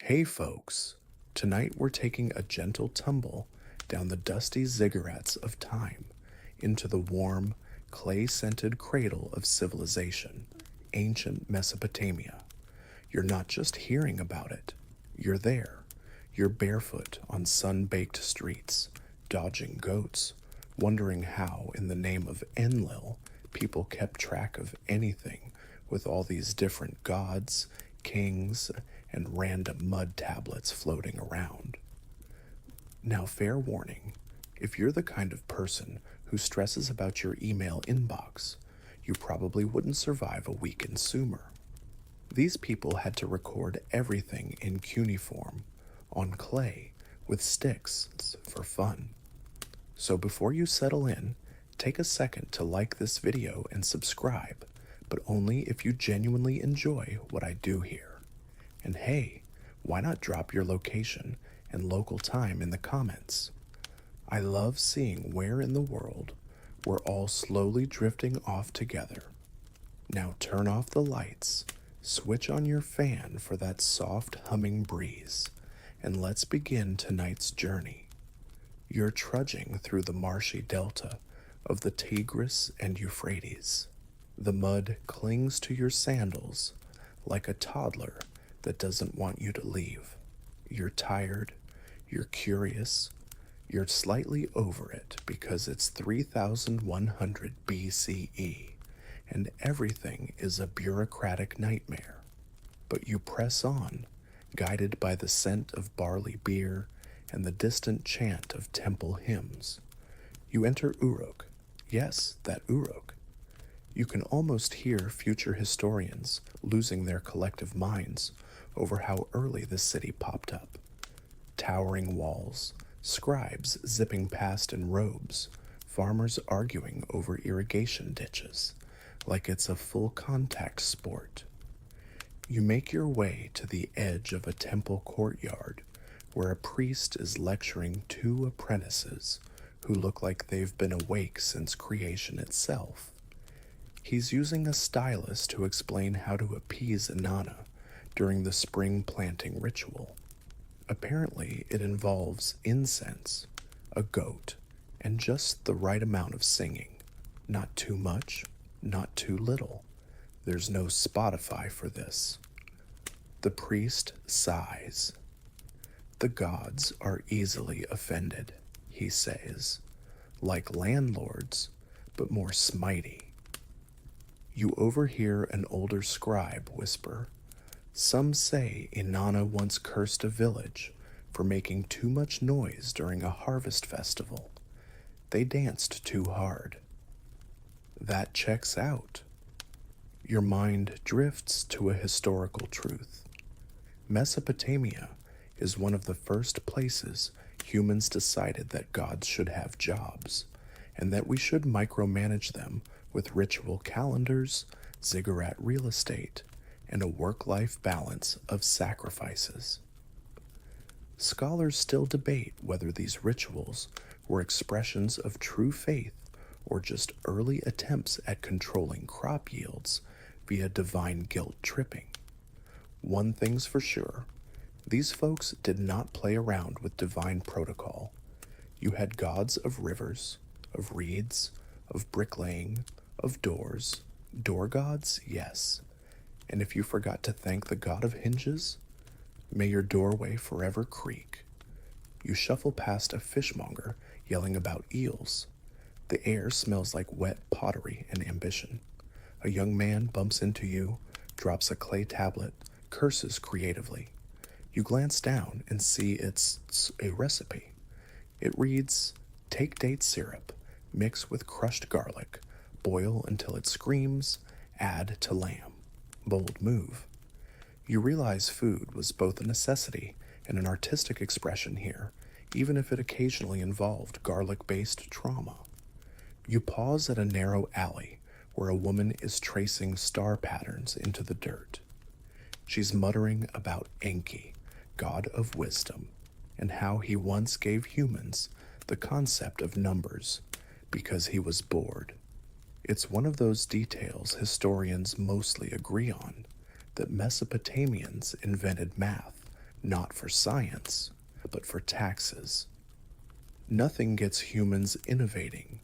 Hey folks, tonight we're taking a gentle tumble down the dusty ziggurats of time into the warm, clay-scented cradle of civilization, ancient Mesopotamia. You're not just hearing about it, you're there. You're barefoot on sun-baked streets, dodging goats, wondering how, in the name of Enlil, people kept track of anything with all these different gods, kings, and random mud tablets floating around. Now, fair warning, if you're the kind of person who stresses about your email inbox, you probably wouldn't survive a week in Sumer. These people had to record everything in cuneiform, on clay, with sticks, for fun. So before you settle in, take a second to like this video and subscribe, but only if you genuinely enjoy what I do here. And hey, why not drop your location and local time in the comments? I love seeing where in the world we're all slowly drifting off together. Now turn off the lights, switch on your fan for that soft humming breeze, and let's begin tonight's journey. You're trudging through the marshy delta of the Tigris and Euphrates. The mud clings to your sandals like a toddler that doesn't want you to leave. You're tired, you're curious, you're slightly over it because it's 3100 BCE and everything is a bureaucratic nightmare. But you press on, guided by the scent of barley beer and the distant chant of temple hymns. You enter Uruk. Yes, that Uruk. You can almost hear future historians losing their collective minds over how early the city popped up. Towering walls, scribes zipping past in robes, farmers arguing over irrigation ditches, like it's a full-contact sport. You make your way to the edge of a temple courtyard where a priest is lecturing two apprentices who look like they've been awake since creation itself. He's using a stylus to explain how to appease Inanna during the spring planting ritual. Apparently, it involves incense, a goat, and just the right amount of singing. Not too much, not too little. There's no Spotify for this. The priest sighs. The gods are easily offended, he says, like landlords, but more smitey. You overhear an older scribe whisper, "Some say Inanna once cursed a village for making too much noise during a harvest festival. They danced too hard." That checks out. Your mind drifts to a historical truth. Mesopotamia is one of the first places humans decided that gods should have jobs, and that we should micromanage them with ritual calendars, ziggurat real estate, and a work-life balance of sacrifices. Scholars still debate whether these rituals were expressions of true faith or just early attempts at controlling crop yields via divine guilt tripping. One thing's for sure, these folks did not play around with divine protocol. You had gods of rivers, of reeds, of bricklaying, of doors. Door gods, yes. And if you forgot to thank the god of hinges, may your doorway forever creak. You shuffle past a fishmonger yelling about eels. The air smells like wet pottery and ambition. A young man bumps into you, drops a clay tablet, curses creatively. You glance down and see it's a recipe. It reads, "Take date syrup, mix with crushed garlic, boil until it screams, add to lamb." Bold move. You realize food was both a necessity and an artistic expression here, even if it occasionally involved garlic-based trauma. You pause at a narrow alley where a woman is tracing star patterns into the dirt. She's muttering about Enki, god of wisdom, and how he once gave humans the concept of numbers because he was bored. It's one of those details historians mostly agree on, that Mesopotamians invented math, not for science, but for taxes. Nothing gets humans innovating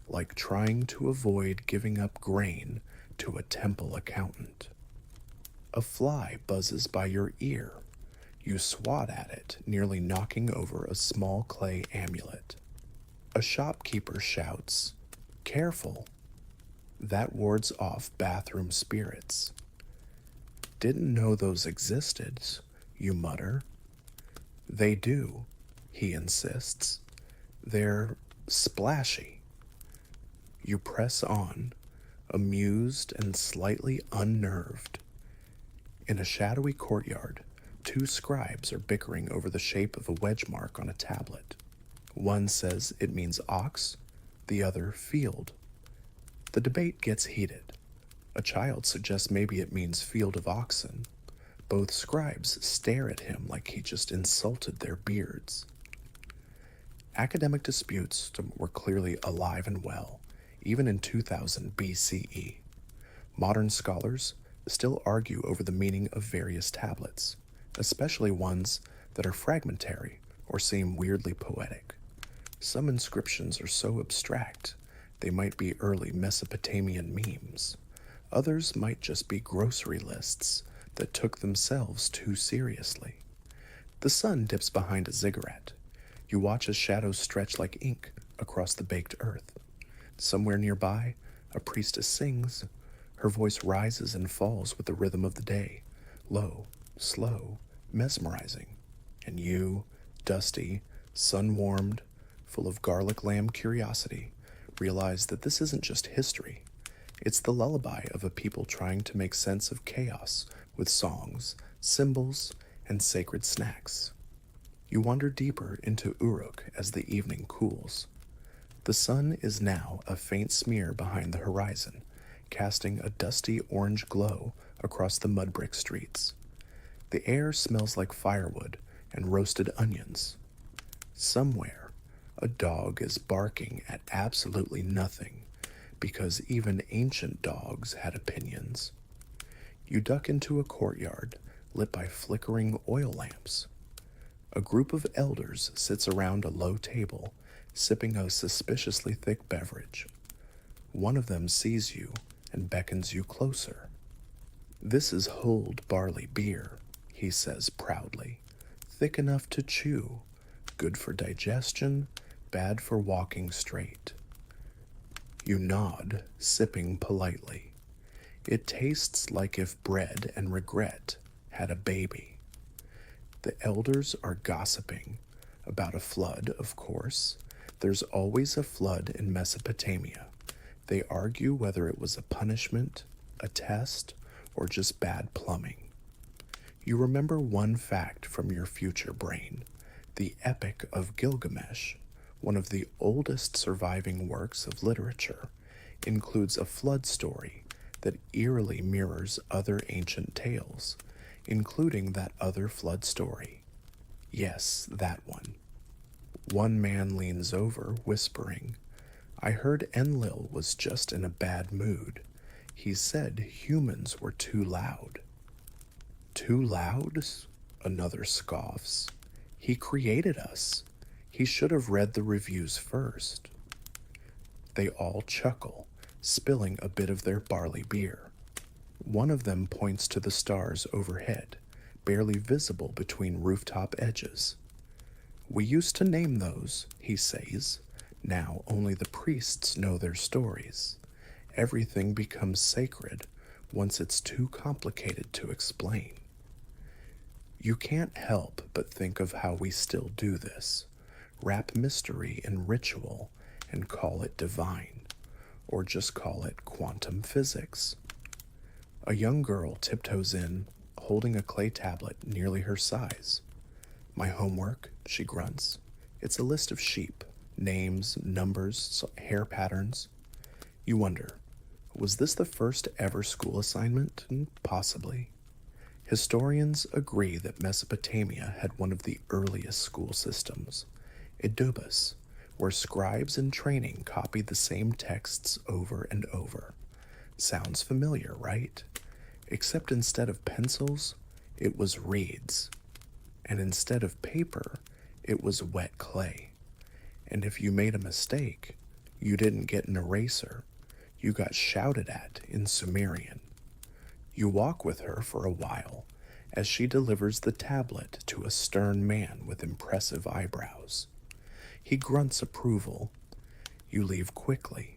like trying to avoid giving up grain to a temple accountant. A fly buzzes by your ear. You swat at it, nearly knocking over a small clay amulet. A shopkeeper shouts, "Careful!" That wards off bathroom spirits. "Didn't know those existed," you mutter. "They do," he insists. "They're splashy." You press on, amused and slightly unnerved. In a shadowy courtyard, two scribes are bickering over the shape of a wedge mark on a tablet. One says it means ox, the other field. The debate gets heated. A child suggests maybe it means field of oxen. Both scribes stare at him like he just insulted their beards. Academic disputes were clearly alive and well, even in 2000 BCE. Modern scholars still argue over the meaning of various tablets, especially ones that are fragmentary or seem weirdly poetic. Some inscriptions are so abstract they might be early Mesopotamian memes. Others might just be grocery lists that took themselves too seriously. The sun dips behind a ziggurat. You watch as shadows stretch like ink across the baked earth. Somewhere nearby, a priestess sings. Her voice rises and falls with the rhythm of the day, low, slow, mesmerizing. And you, dusty, sun-warmed, full of garlic lamb curiosity, realize that this isn't just history. It's the lullaby of a people trying to make sense of chaos with songs, symbols, and sacred snacks. You wander deeper into Uruk as the evening cools. The sun is now a faint smear behind the horizon, casting a dusty orange glow across the mud brick streets. The air smells like firewood and roasted onions. Somewhere, a dog is barking at absolutely nothing, because even ancient dogs had opinions. You duck into a courtyard lit by flickering oil lamps. A group of elders sits around a low table, sipping a suspiciously thick beverage. One of them sees you and beckons you closer. "This is hulled barley beer," he says proudly. "Thick enough to chew, good for digestion, bad for walking straight." You nod, sipping politely. It tastes like if bread and regret had a baby. The elders are gossiping about a flood, of course. There's always a flood in Mesopotamia. They argue whether it was a punishment, a test, or just bad plumbing. You remember one fact from your future brain. The Epic of Gilgamesh, one of the oldest surviving works of literature, includes a flood story that eerily mirrors other ancient tales, including that other flood story. Yes, that one. One man leans over, whispering, "I heard Enlil was just in a bad mood. He said humans were too loud." "Too loud?" Another scoffs. "He created us. He should have read the reviews first." They all chuckle, spilling a bit of their barley beer. One of them points to the stars overhead, barely visible between rooftop edges. "We used to name those," he says. "Now only the priests know their stories. Everything becomes sacred once it's too complicated to explain." You can't help but think of how we still do this. Wrap mystery in ritual and call it divine, or just call it quantum physics. A young girl tiptoes in, holding a clay tablet nearly her size. "My homework," she grunts. "It's a list of sheep, names, numbers, hair patterns." You wonder, was this the first ever school assignment? Possibly. Historians agree that Mesopotamia had one of the earliest school systems, Idubus, where scribes in training copied the same texts over and over. Sounds familiar, right? Except instead of pencils, it was reeds. And instead of paper, it was wet clay. And if you made a mistake, you didn't get an eraser, you got shouted at in Sumerian. You walk with her for a while as she delivers the tablet to a stern man with impressive eyebrows. He grunts approval. You leave quickly.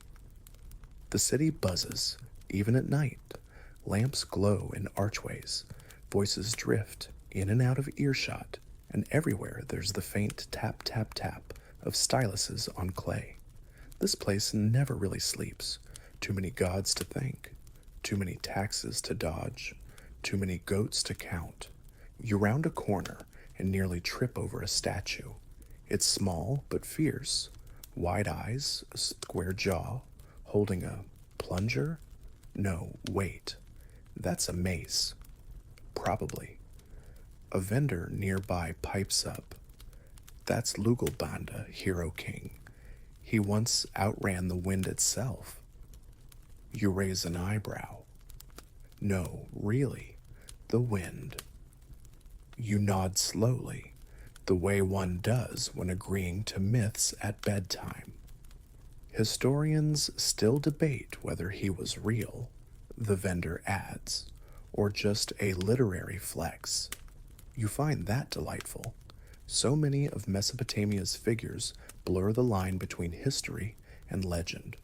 The city buzzes, even at night. Lamps glow in archways. Voices drift in and out of earshot, and everywhere there's the faint tap, tap, tap of styluses on clay. This place never really sleeps. Too many gods to thank, too many taxes to dodge, too many goats to count. You round a corner and nearly trip over a statue. It's small but fierce, wide eyes, a square jaw, holding a plunger? No, wait. That's a mace. Probably. A vendor nearby pipes up. That's Lugalbanda, Hero King. He once outran the wind itself. You raise an eyebrow. No, really, the wind. You nod slowly, the way one does when agreeing to myths at bedtime. Historians still debate whether he was real, the vendor adds, or just a literary flex. You find that delightful. So many of Mesopotamia's figures blur the line between history and legend.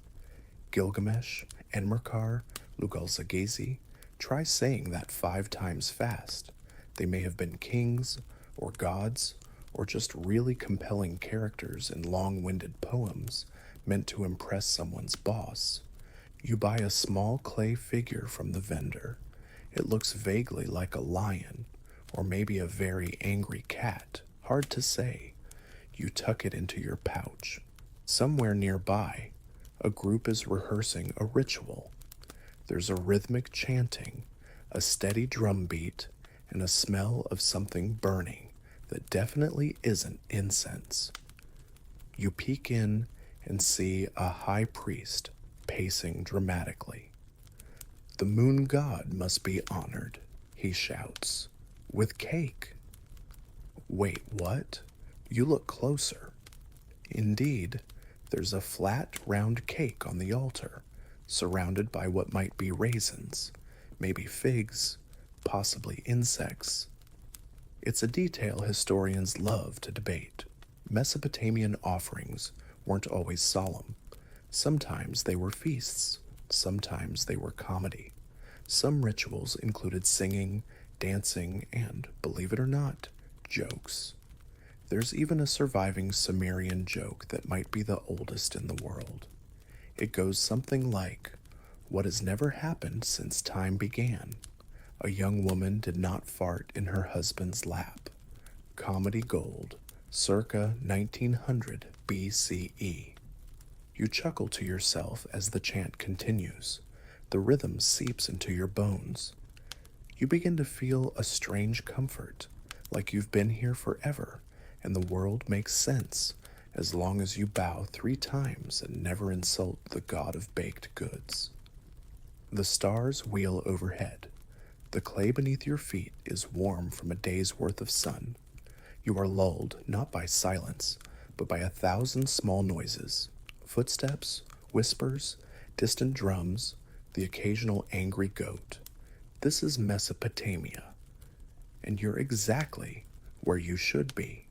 Gilgamesh, Enmerkar, Lugalzagesi, try saying that 5 times fast. They may have been kings, or gods, or just really compelling characters in long-winded poems meant to impress someone's boss. You buy a small clay figure from the vendor. It looks vaguely like a lion, or maybe a very angry cat. Hard to say. You tuck it into your pouch. Somewhere nearby, a group is rehearsing a ritual. There's a rhythmic chanting, a steady drum beat, and a smell of something burning that definitely isn't incense. You peek in and see a high priest pacing dramatically. The moon god must be honored, he shouts. With cake. Wait, what? You look closer. Indeed, there's a flat, round cake on the altar, surrounded by what might be raisins, maybe figs, possibly insects. It's a detail historians love to debate. Mesopotamian offerings weren't always solemn. Sometimes they were feasts, sometimes they were comedy. Some rituals included singing, dancing, and, believe it or not, jokes. There's even a surviving Sumerian joke that might be the oldest in the world. It goes something like, "What has never happened since time began? A young woman did not fart in her husband's lap." Comedy gold, circa 1900 BCE. You chuckle to yourself as the chant continues. The rhythm seeps into your bones. You begin to feel a strange comfort, like you've been here forever, and the world makes sense as long as you bow 3 times and never insult the god of baked goods. The stars wheel overhead. The clay beneath your feet is warm from a day's worth of sun. You are lulled not by silence, but by 1,000 small noises, footsteps, whispers, distant drums, the occasional angry goat. This is Mesopotamia, and you're exactly where you should be.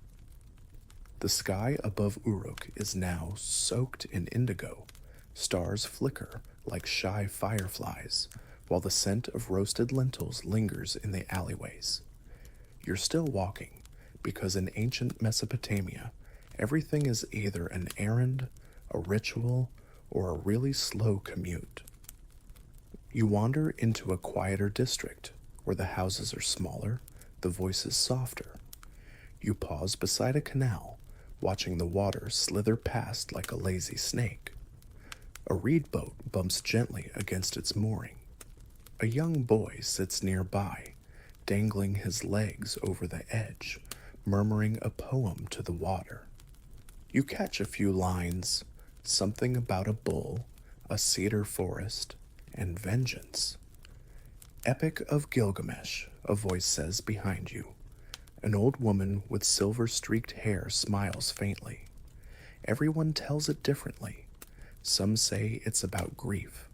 The sky above Uruk is now soaked in indigo. Stars flicker like shy fireflies, while the scent of roasted lentils lingers in the alleyways. You're still walking, because in ancient Mesopotamia, everything is either an errand, a ritual, or a really slow commute. You wander into a quieter district, where the houses are smaller, the voices softer. You pause beside a canal, watching the water slither past like a lazy snake. A reed boat bumps gently against its mooring. A young boy sits nearby, dangling his legs over the edge, murmuring a poem to the water. You catch a few lines, something about a bull, a cedar forest, and vengeance. Epic of Gilgamesh, a voice says behind you. An old woman with silver-streaked hair smiles faintly. Everyone tells it differently. Some say it's about grief.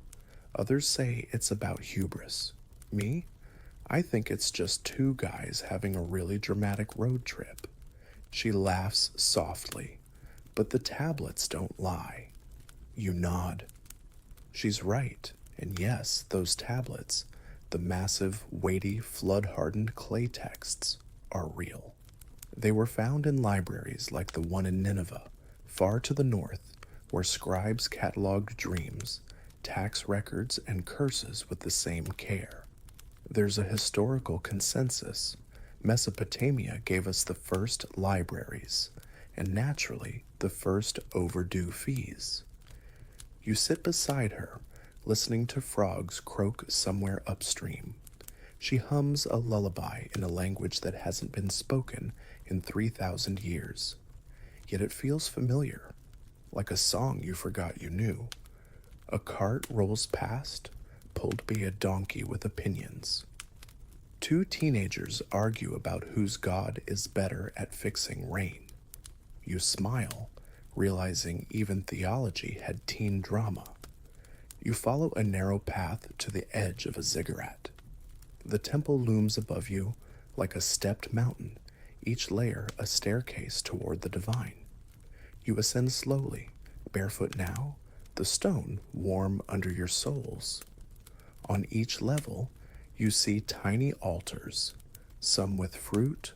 Others say it's about hubris. Me? I think it's just two guys having a really dramatic road trip. She laughs softly, but the tablets don't lie. You nod. She's right, and yes, those tablets, the massive, weighty, flood-hardened clay texts, are real. They were found in libraries like the one in Nineveh, far to the north, where scribes cataloged dreams, tax records, and curses with the same care. There's a historical consensus. Mesopotamia gave us the first libraries, and naturally, the first overdue fees. You sit beside her, listening to frogs croak somewhere upstream. She hums a lullaby in a language that hasn't been spoken in 3,000 years. Yet it feels familiar, like a song you forgot you knew. A cart rolls past, pulled by a donkey with opinions. Two teenagers argue about whose god is better at fixing rain. You smile, realizing even theology had teen drama. You follow a narrow path to the edge of a ziggurat. The temple looms above you like a stepped mountain, each layer a staircase toward the divine. You ascend slowly, barefoot now, the stone warm under your soles. On each level, you see tiny altars, some with fruit,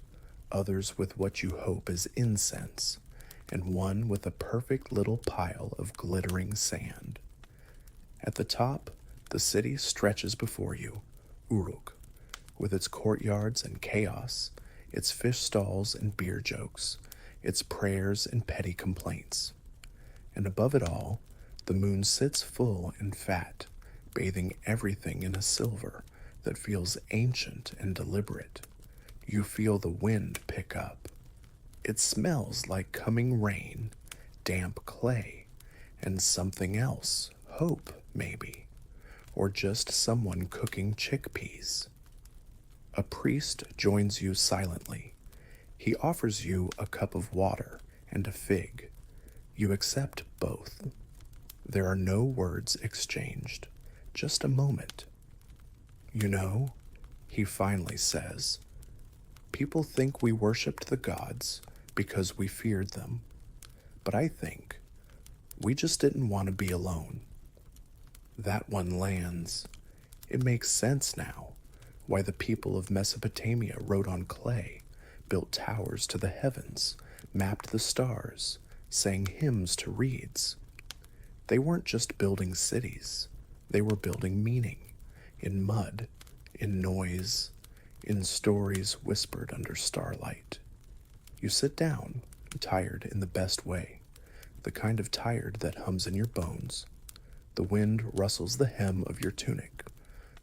others with what you hope is incense, and one with a perfect little pile of glittering sand. At the top, the city stretches before you, Uruk, with its courtyards and chaos, its fish stalls and beer jokes, its prayers and petty complaints. And above it all, the moon sits full and fat, bathing everything in a silver that feels ancient and deliberate. You feel the wind pick up. It smells like coming rain, damp clay, and something else, hope, maybe, or just someone cooking chickpeas. A priest joins you silently. He offers you a cup of water and a fig. You accept both. There are no words exchanged, just a moment. You know, he finally says, people think we worshipped the gods because we feared them, but I think we just didn't want to be alone. That one lands. It makes sense now why the people of Mesopotamia wrote on clay, built towers to the heavens, mapped the stars, sang hymns to reeds. They weren't just building cities, they were building meaning, in mud, in noise, in stories whispered under starlight. You sit down, tired in the best way, the kind of tired that hums in your bones. The wind rustles the hem of your tunic.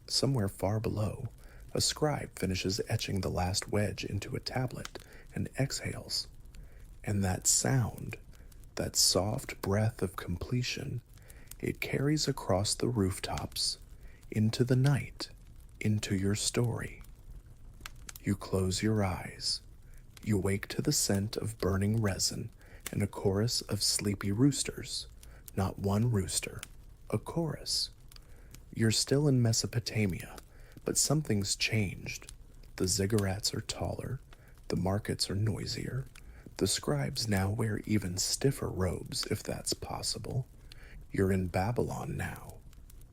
Somewhere far below, a scribe finishes etching the last wedge into a tablet and exhales. And that sound, that soft breath of completion, it carries across the rooftops, into the night, into your story. You close your eyes. You wake to the scent of burning resin and a chorus of sleepy roosters. Not one rooster, a chorus. You're still in Mesopotamia, but something's changed. The ziggurats are taller, the markets are noisier, the scribes now wear even stiffer robes, if that's possible. You're in Babylon now.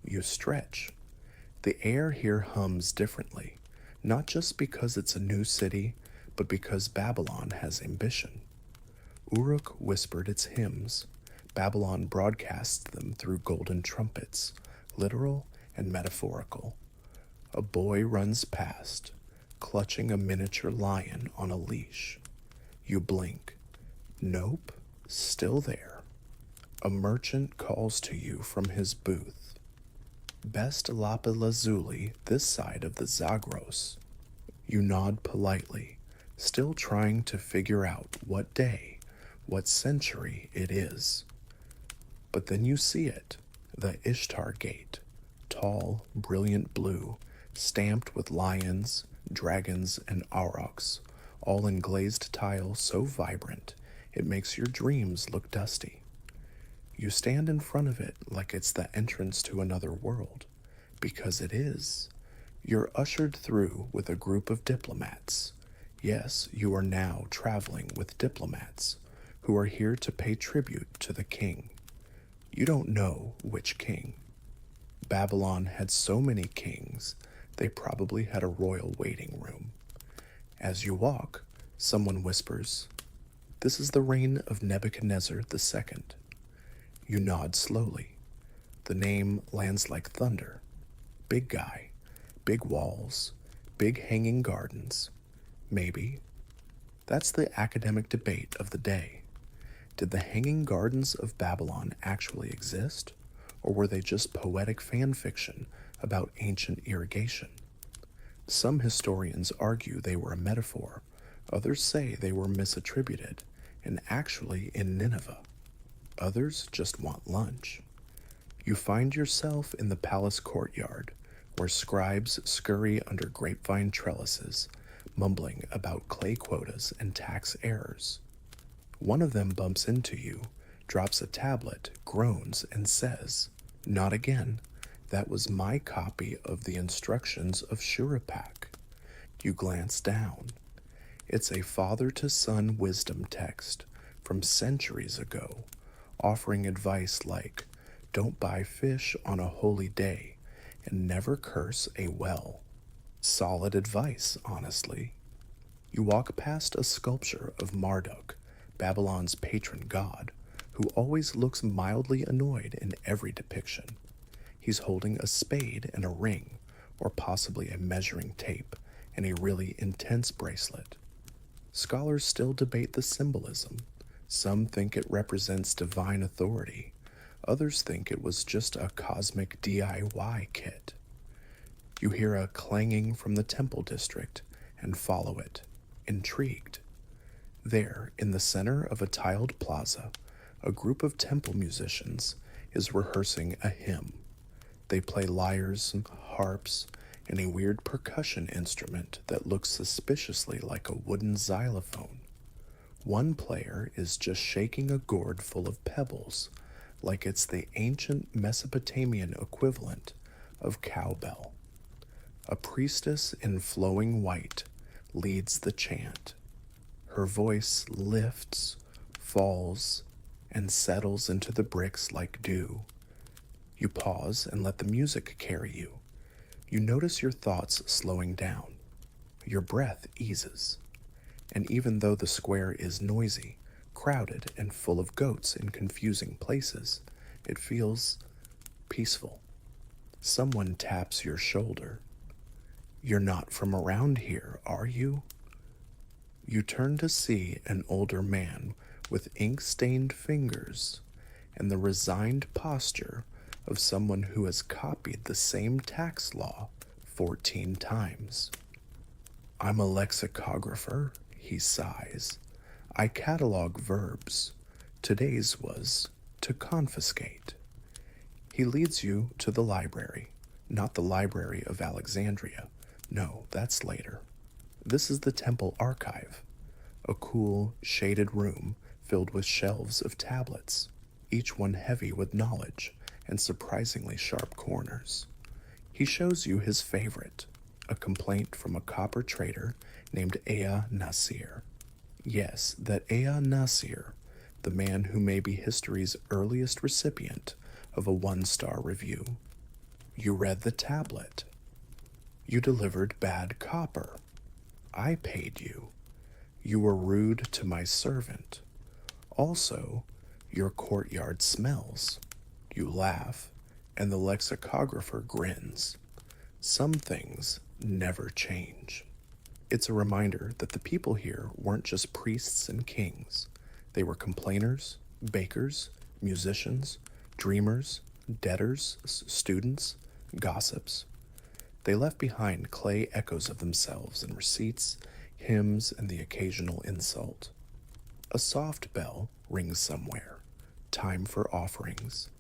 You stretch. The air here hums differently, not just because it's a new city, but because Babylon has ambition. Uruk whispered its hymns. Babylon broadcasts them through golden trumpets, literal and metaphorical. A boy runs past, clutching a miniature lion on a leash. You blink. Nope, still there. A merchant calls to you from his booth. Best lapis-lazuli this side of the Zagros. You nod politely, still trying to figure out what day, what century it is. But then you see it, the Ishtar Gate, tall, brilliant blue, stamped with lions, dragons, and aurochs, all in glazed tile so vibrant it makes your dreams look dusty. You stand in front of it like it's the entrance to another world, because it is. You're ushered through with a group of diplomats. Yes, you are now traveling with diplomats who are here to pay tribute to the king. You don't know which king. Babylon had so many kings, they probably had a royal waiting room. As you walk, someone whispers, "This is the reign of Nebuchadnezzar II." You nod slowly. The name lands like thunder. Big guy, big walls, big hanging gardens. Maybe. That's the academic debate of the day. Did the hanging gardens of Babylon actually exist, or were they just poetic fan fiction about ancient irrigation? Some historians argue they were a metaphor. Others say they were misattributed and actually in Nineveh. Others just want lunch. You find yourself in the palace courtyard, where scribes scurry under grapevine trellises, mumbling about clay quotas and tax errors. One of them bumps into you, drops a tablet, groans, and says, "Not again. That was my copy of the instructions of Shurapak." You glance down. It's a father-to-son wisdom text from centuries ago, offering advice like, "Don't buy fish on a holy day and never curse a well." Solid advice, honestly. You walk past a sculpture of Marduk, Babylon's patron god, who always looks mildly annoyed in every depiction. He's holding a spade and a ring, or possibly a measuring tape and a really intense bracelet. Scholars still debate the symbolism. Some think it represents divine authority. Others think it was just a cosmic DIY kit. You hear a clanging from the temple district and follow it, intrigued. There, in the center of a tiled plaza, a group of temple musicians is rehearsing a hymn. They play lyres, harps, and a weird percussion instrument that looks suspiciously like a wooden xylophone. One player is just shaking a gourd full of pebbles, like it's the ancient Mesopotamian equivalent of cowbell. A priestess in flowing white leads the chant. Her voice lifts, falls, and settles into the bricks like dew. You pause and let the music carry you. You notice your thoughts slowing down. Your breath eases. And even though the square is noisy, crowded, and full of goats in confusing places, it feels peaceful. Someone taps your shoulder. "You're not from around here, are you?" You turn to see an older man with ink-stained fingers and the resigned posture of someone who has copied the same tax law 14 times. "I'm a lexicographer," he sighs. "I catalog verbs. Today's was to confiscate." He leads you to the library, not the Library of Alexandria. No, that's later. This is the temple archive, a cool, shaded room filled with shelves of tablets, each one heavy with knowledge and surprisingly sharp corners. He shows you his favorite, a complaint from a copper trader named Ea Nasir. Yes, that Ea Nasir, the man who may be history's earliest recipient of a 1-star review. You read the tablet. You delivered bad copper. I paid you. You were rude to my servant. Also, your courtyard smells. You laugh, and the lexicographer grins. Some things never change. It's a reminder that the people here weren't just priests and kings. They were complainers, bakers, musicians, dreamers, debtors, students, gossips. They left behind clay echoes of themselves in receipts, hymns, and the occasional insult. A soft bell rings somewhere. Time for offerings.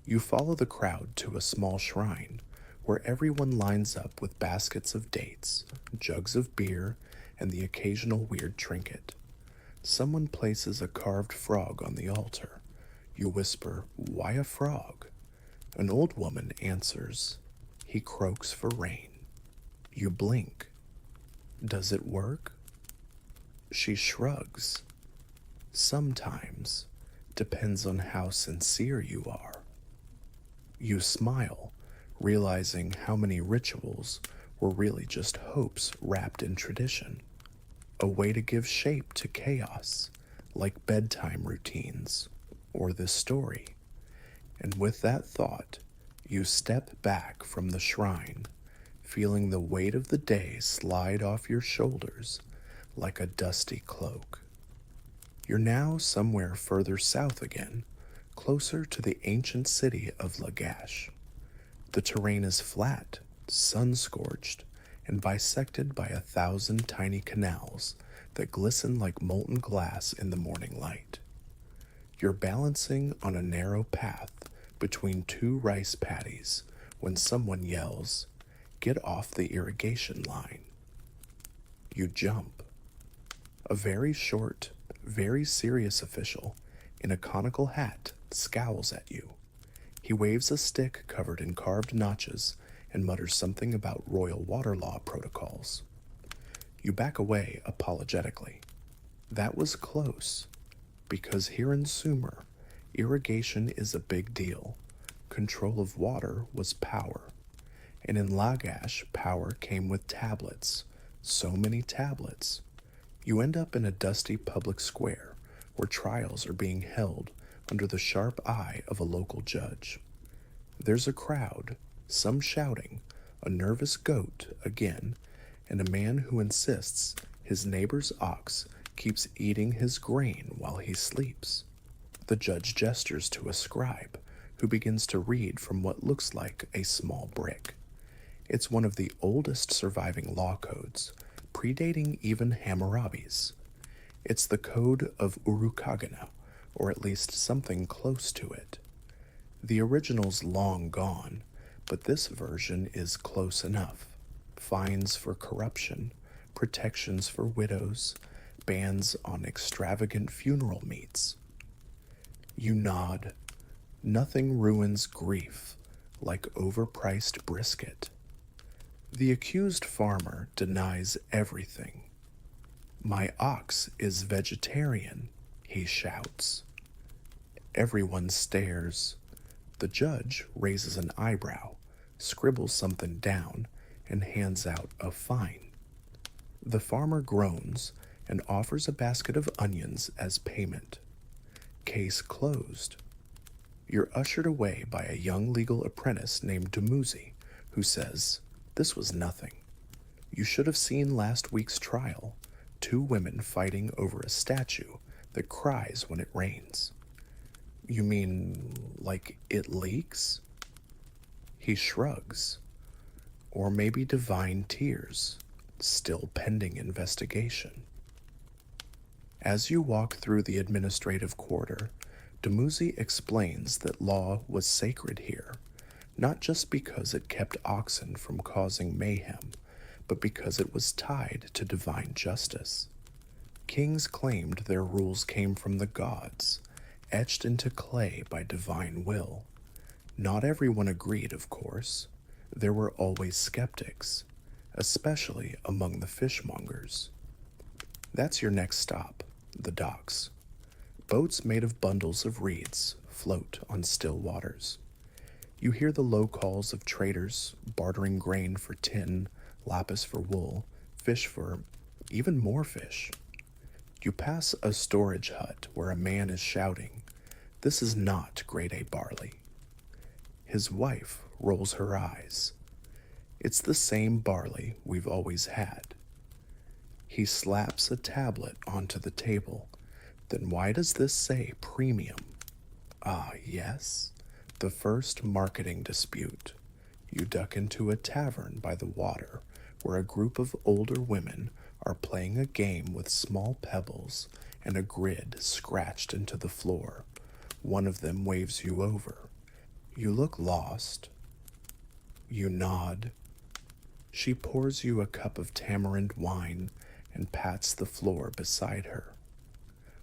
You follow the crowd to a small shrine where everyone lines up with baskets of dates, jugs of beer, and the occasional weird trinket. Someone places a carved frog on the altar. You whisper, "Why a frog?" An old woman answers, "He croaks for rain." You blink. Does it work? She shrugs. Sometimes. Depends on how sincere you are. You smile, realizing how many rituals were really just hopes wrapped in tradition. A way to give shape to chaos, like bedtime routines or this story. And with that thought, you step back from the shrine, feeling the weight of the day slide off your shoulders like a dusty cloak. You're now somewhere further south again, closer to the ancient city of Lagash. The terrain is flat, sun-scorched, and bisected by 1,000 tiny canals that glisten like molten glass in the morning light. You're balancing on a narrow path between two rice paddies when someone yells, "Get off the irrigation line." You jump. A very short, very serious official in a conical hat scowls at you. He waves a stick covered in carved notches and mutters something about royal water law protocols. You back away apologetically. That was close, because here in Sumer, irrigation is a big deal. Control of water was power. And in Lagash, power came with tablets. So many tablets. You end up in a dusty public square where trials are being held under the sharp eye of a local judge. There's a crowd, some shouting, a nervous goat again, and a man who insists his neighbor's ox keeps eating his grain while he sleeps. The judge gestures to a scribe who begins to read from what looks like a small brick. It's one of the oldest surviving law codes, predating even Hammurabi's. It's the code of Urukagana, or at least something close to it. The original's long gone, but this version is close enough. Fines for corruption, protections for widows, bans on extravagant funeral meats. You nod. Nothing ruins grief like overpriced brisket. The accused farmer denies everything. "My ox is vegetarian," he shouts. Everyone stares. The judge raises an eyebrow, scribbles something down, and hands out a fine. The farmer groans and offers a basket of onions as payment. Case closed. You're ushered away by a young legal apprentice named Dumuzi, who says, "This was nothing. You should have seen last week's trial. 2 women fighting over a statue that cries when it rains." You mean, like it leaks? He shrugs. Or maybe divine tears, still pending investigation. As you walk through the administrative quarter, Dumuzi explains that law was sacred here, not just because it kept oxen from causing mayhem, but because it was tied to divine justice. Kings claimed their rules came from the gods, etched into clay by divine will. Not everyone agreed, of course. There were always skeptics, especially among the fishmongers. That's your next stop, the docks. Boats made of bundles of reeds float on still waters. You hear the low calls of traders bartering grain for tin, lapis for wool, fish for even more fish. You pass a storage hut where a man is shouting, "This is not grade A barley." His wife rolls her eyes. "It's the same barley we've always had." He slaps a tablet onto the table. "Then why does this say premium?" "Ah, yes, the first marketing dispute." You duck into a tavern by the water where a group of older women are playing a game with small pebbles and a grid scratched into the floor. One of them waves you over. You look lost. You nod. She pours you a cup of tamarind wine and pats the floor beside her.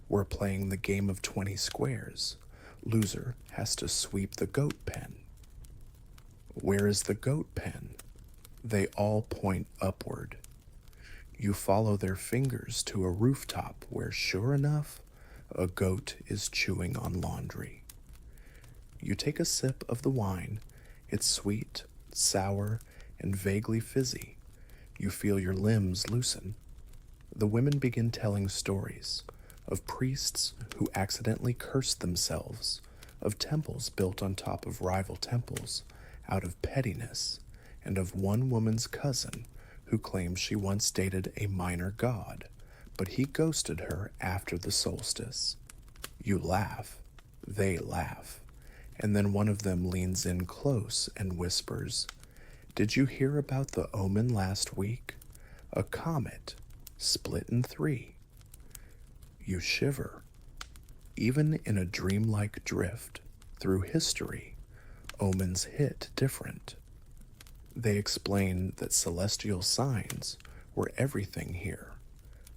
We're playing the game of 20 squares. Loser has to sweep the goat pen. Where is the goat pen? They all point upward. You follow their fingers to a rooftop where, sure enough, a goat is chewing on laundry. You take a sip of the wine. It's sweet, sour, and vaguely fizzy. You feel your limbs loosen. The women begin telling stories of priests who accidentally cursed themselves, of temples built on top of rival temples out of pettiness, and of one woman's cousin who claims she once dated a minor god, but he ghosted her after the solstice. You laugh, they laugh, and then one of them leans in close and whispers, "Did you hear about the omen last week? A comet split in three." You shiver. Even in a dreamlike drift through history, omens hit different. They explain that celestial signs were everything here.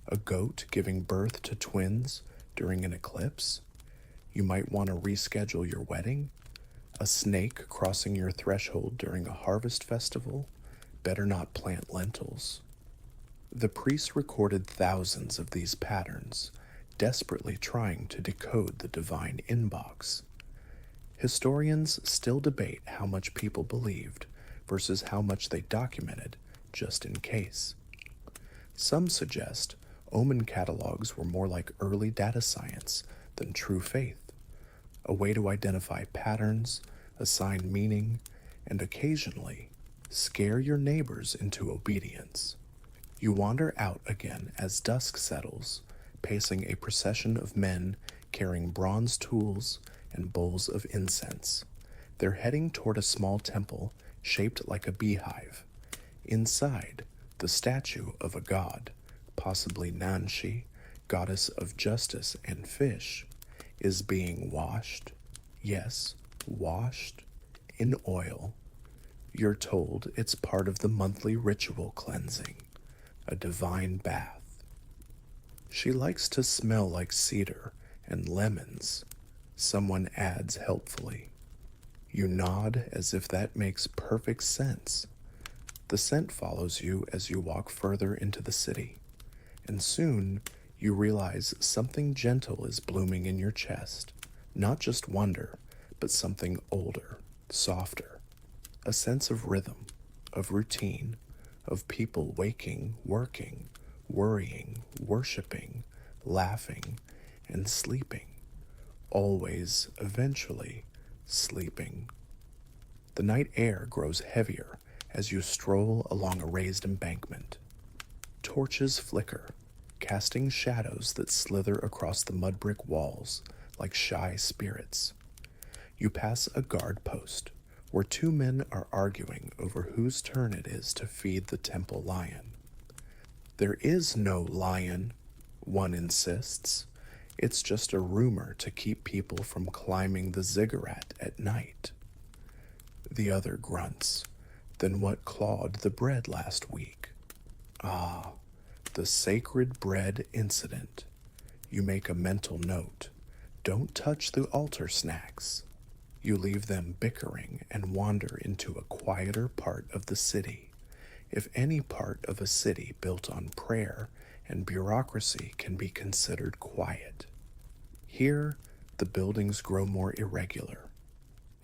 A goat giving birth to twins during an eclipse? You might want to reschedule your wedding? A snake crossing your threshold during a harvest festival? Better not plant lentils. The priests recorded thousands of these patterns, desperately trying to decode the divine inbox. Historians still debate how much people believed versus how much they documented, just in case. Some suggest omen catalogs were more like early data science than true faith, a way to identify patterns, assign meaning, and occasionally scare your neighbors into obedience. You wander out again as dusk settles, pacing a procession of men carrying bronze tools and bowls of incense. They're heading toward a small temple shaped like a beehive. Inside, the statue of a god, possibly Nanshi, goddess of justice and fish, is being washed, yes, washed, in oil. You're told it's part of the monthly ritual cleansing, a divine bath. She likes to smell like cedar and lemons, someone adds helpfully. You nod as if that makes perfect sense. The scent follows you as you walk further into the city, and soon you realize something gentle is blooming in your chest. Not just wonder, but something older, softer. A sense of rhythm, of routine, of people waking, working, worrying, worshiping, laughing, and sleeping. Always, eventually, sleeping. The night air grows heavier as you stroll along a raised embankment. Torches flicker, casting shadows that slither across the mud brick walls like shy spirits. You pass a guard post where two men are arguing over whose turn it is to feed the temple lion. There is no lion, one insists. It's just a rumor to keep people from climbing the ziggurat at night. The other grunts. Then what clawed the bread last week? Ah, the sacred bread incident. You make a mental note. Don't touch the altar snacks. You leave them bickering and wander into a quieter part of the city, if any part of a city built on prayer and bureaucracy can be considered quiet. Here, the buildings grow more irregular.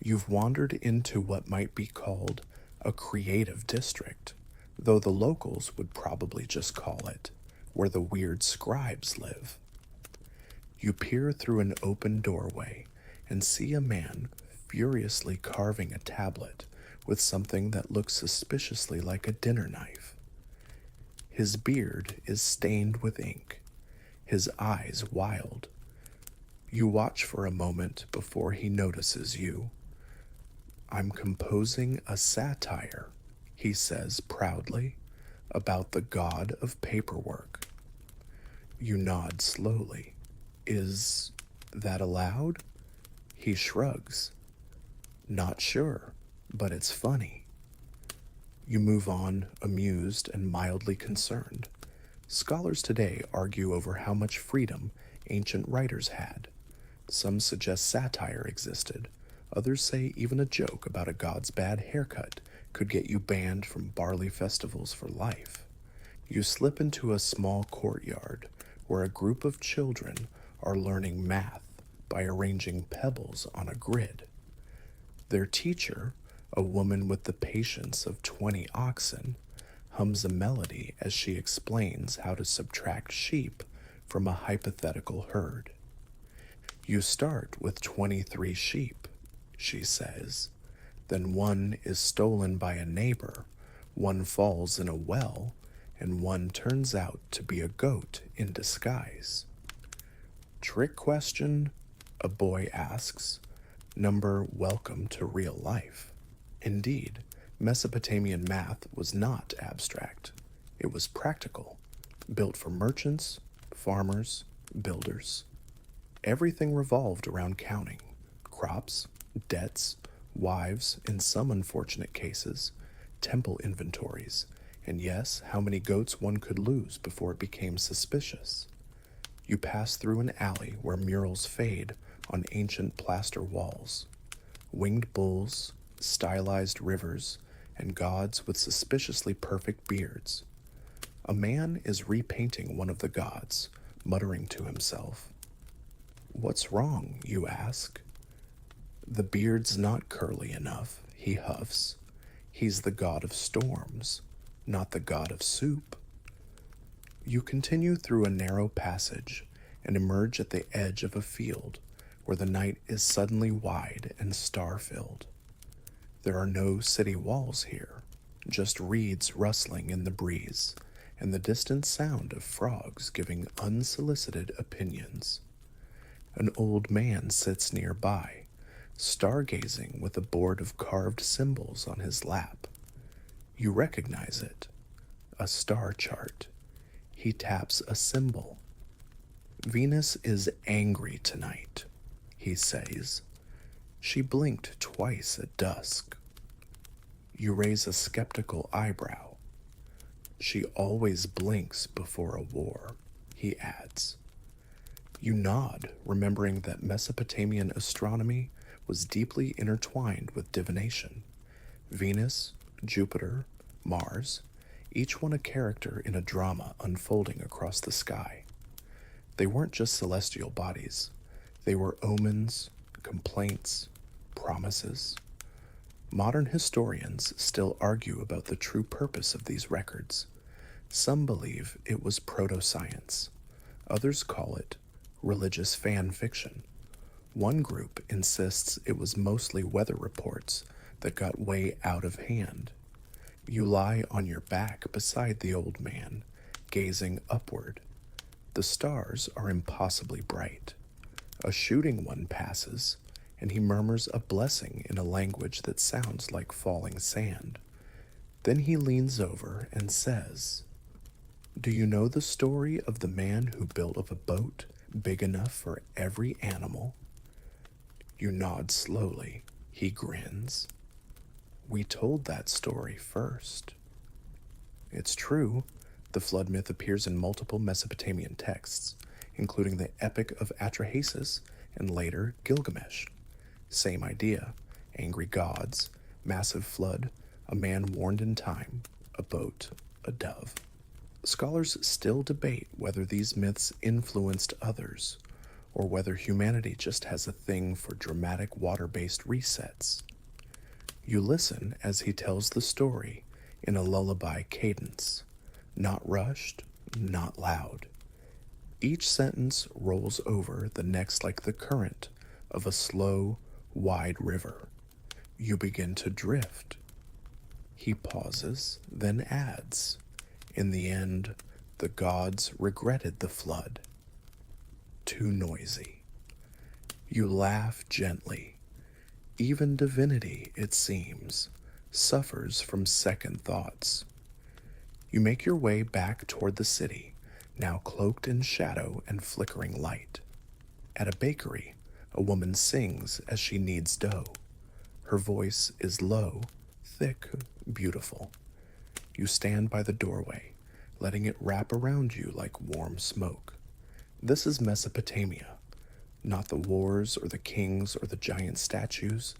You've wandered into what might be called a creative district, though the locals would probably just call it where the weird scribes live. You peer through an open doorway and see a man furiously carving a tablet with something that looks suspiciously like a dinner knife. His beard is stained with ink, his eyes wild. You watch for a moment before he notices you. "I'm composing a satire," he says proudly, "about the god of paperwork." You nod slowly. "Is that allowed?" He shrugs. "Not sure, but it's funny." You move on, amused and mildly concerned. Scholars today argue over how much freedom ancient writers had. Some suggest satire existed. Others say even a joke about a god's bad haircut could get you banned from barley festivals for life. You slip into a small courtyard where a group of children are learning math by arranging pebbles on a grid. Their teacher, a woman with the patience of 20 oxen, hums a melody as she explains how to subtract sheep from a hypothetical herd. You start with 23 sheep, she says. Then one is stolen by a neighbor, one falls in a well, and one turns out to be a goat in disguise. Trick question? A boy asks. Number welcome to real life. Indeed, Mesopotamian math was not abstract. It was practical, built for merchants, farmers, builders. Everything revolved around counting: crops, debts, wives, in some unfortunate cases, temple inventories, and yes, how many goats one could lose before it became suspicious. You pass through an alley where murals fade on ancient plaster walls. Winged bulls, stylized rivers, and gods with suspiciously perfect beards. A man is repainting one of the gods, muttering to himself. What's wrong, you ask? The beard's not curly enough, he huffs. He's the god of storms, not the god of soup. You continue through a narrow passage and emerge at the edge of a field where the night is suddenly wide and star-filled. There are no city walls here, just reeds rustling in the breeze and the distant sound of frogs giving unsolicited opinions. An old man sits nearby, stargazing with a board of carved symbols on his lap. You recognize it, a star chart. He taps a symbol. Venus is angry tonight, he says. She blinked twice at dusk. You raise a skeptical eyebrow. She always blinks before a war, he adds. You nod, remembering that Mesopotamian astronomy was deeply intertwined with divination. Venus, Jupiter, Mars, each one a character in a drama unfolding across the sky. They weren't just celestial bodies. They were omens, complaints, promises. Modern historians still argue about the true purpose of these records. Some believe it was proto-science. Others call it religious fan fiction. One group insists it was mostly weather reports that got way out of hand. You lie on your back beside the old man, gazing upward. The stars are impossibly bright. A shooting one passes, and he murmurs a blessing in a language that sounds like falling sand. Then he leans over and says, "Do you know the story of the man who built a boat big enough for every animal?" You nod slowly. He grins. "We told that story first." It's true. The flood myth appears in multiple Mesopotamian texts, including the Epic of Atrahasis and later Gilgamesh. Same idea: angry gods, massive flood, a man warned in time, a boat, a dove. Scholars still debate whether these myths influenced others, or whether humanity just has a thing for dramatic water-based resets. You listen as he tells the story in a lullaby cadence, not rushed, not loud. Each sentence rolls over the next like the current of a slow, wide river. You begin to drift. He pauses, then adds, "In the end, the gods regretted the flood. Too noisy." You laugh gently. Even divinity, it seems, suffers from second thoughts. You make your way back toward the city, now cloaked in shadow and flickering light. At a bakery, a woman sings as she kneads dough. Her voice is low, thick, beautiful. You stand by the doorway, letting it wrap around you like warm smoke. This is Mesopotamia, not the wars or the kings or the giant statues,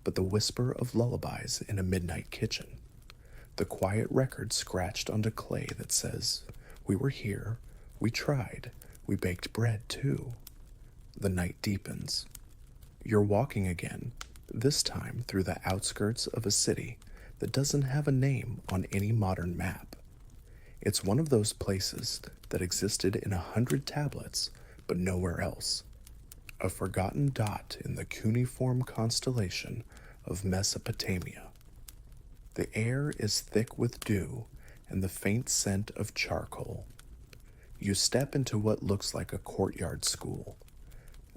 but the whisper of lullabies in a midnight kitchen. The quiet record scratched onto clay that says, "We were here, we tried, we baked bread too." The night deepens. You're walking again, this time through the outskirts of a city that doesn't have a name on any modern map. It's one of those places that existed in 100 tablets, but nowhere else. A forgotten dot in the cuneiform constellation of Mesopotamia. The air is thick with dew and the faint scent of charcoal. You step into what looks like a courtyard school.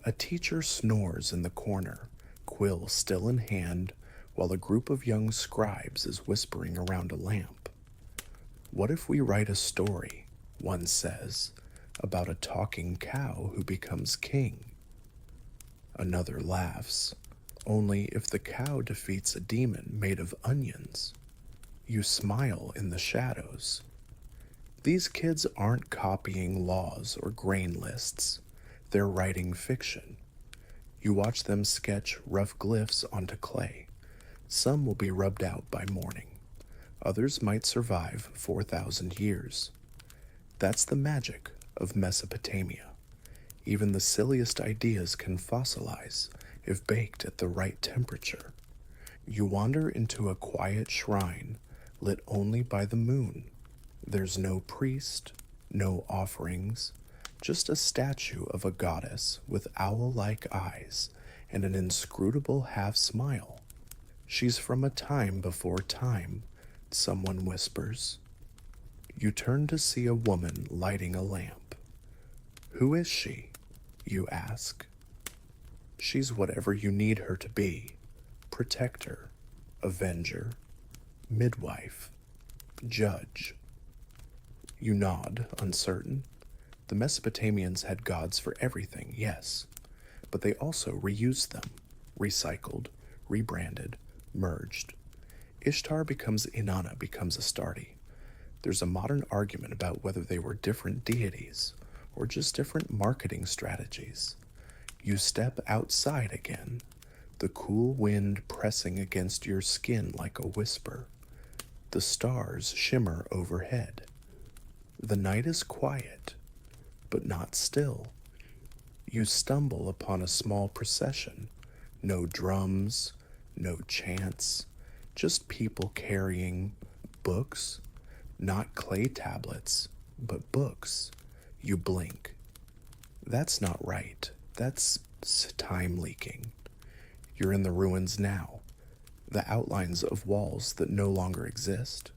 A teacher snores in the corner, quill still in hand, while a group of young scribes is whispering around a lamp. "What if we write a story," one says, "about a talking cow who becomes king?" Another laughs. "Only if the cow defeats a demon made of onions." You smile in the shadows. These kids aren't copying laws or grain lists. They're writing fiction. You watch them sketch rough glyphs onto clay. Some will be rubbed out by morning. Others might survive 4,000 years. That's the magic of Mesopotamia. Even the silliest ideas can fossilize if baked at the right temperature. You wander into a quiet shrine lit only by the moon. There's no priest, no offerings, just a statue of a goddess with owl-like eyes and an inscrutable half-smile. "She's from a time before time," someone whispers. You turn to see a woman lighting a lamp. "Who is she?" you ask. "She's whatever you need her to be. Protector, avenger, midwife, judge." You nod, uncertain. The Mesopotamians had gods for everything, yes, but they also reused them, recycled, rebranded, merged. Ishtar becomes Inanna becomes Astarte. There's a modern argument about whether they were different deities or just different marketing strategies. You step outside again, the cool wind pressing against your skin like a whisper. The stars shimmer overhead. The night is quiet, but not still. You stumble upon a small procession. No drums, no chants, just people carrying books, not clay tablets, but books. You blink. That's not right. That's time leaking. You're in the ruins now, the outlines of walls that no longer exist.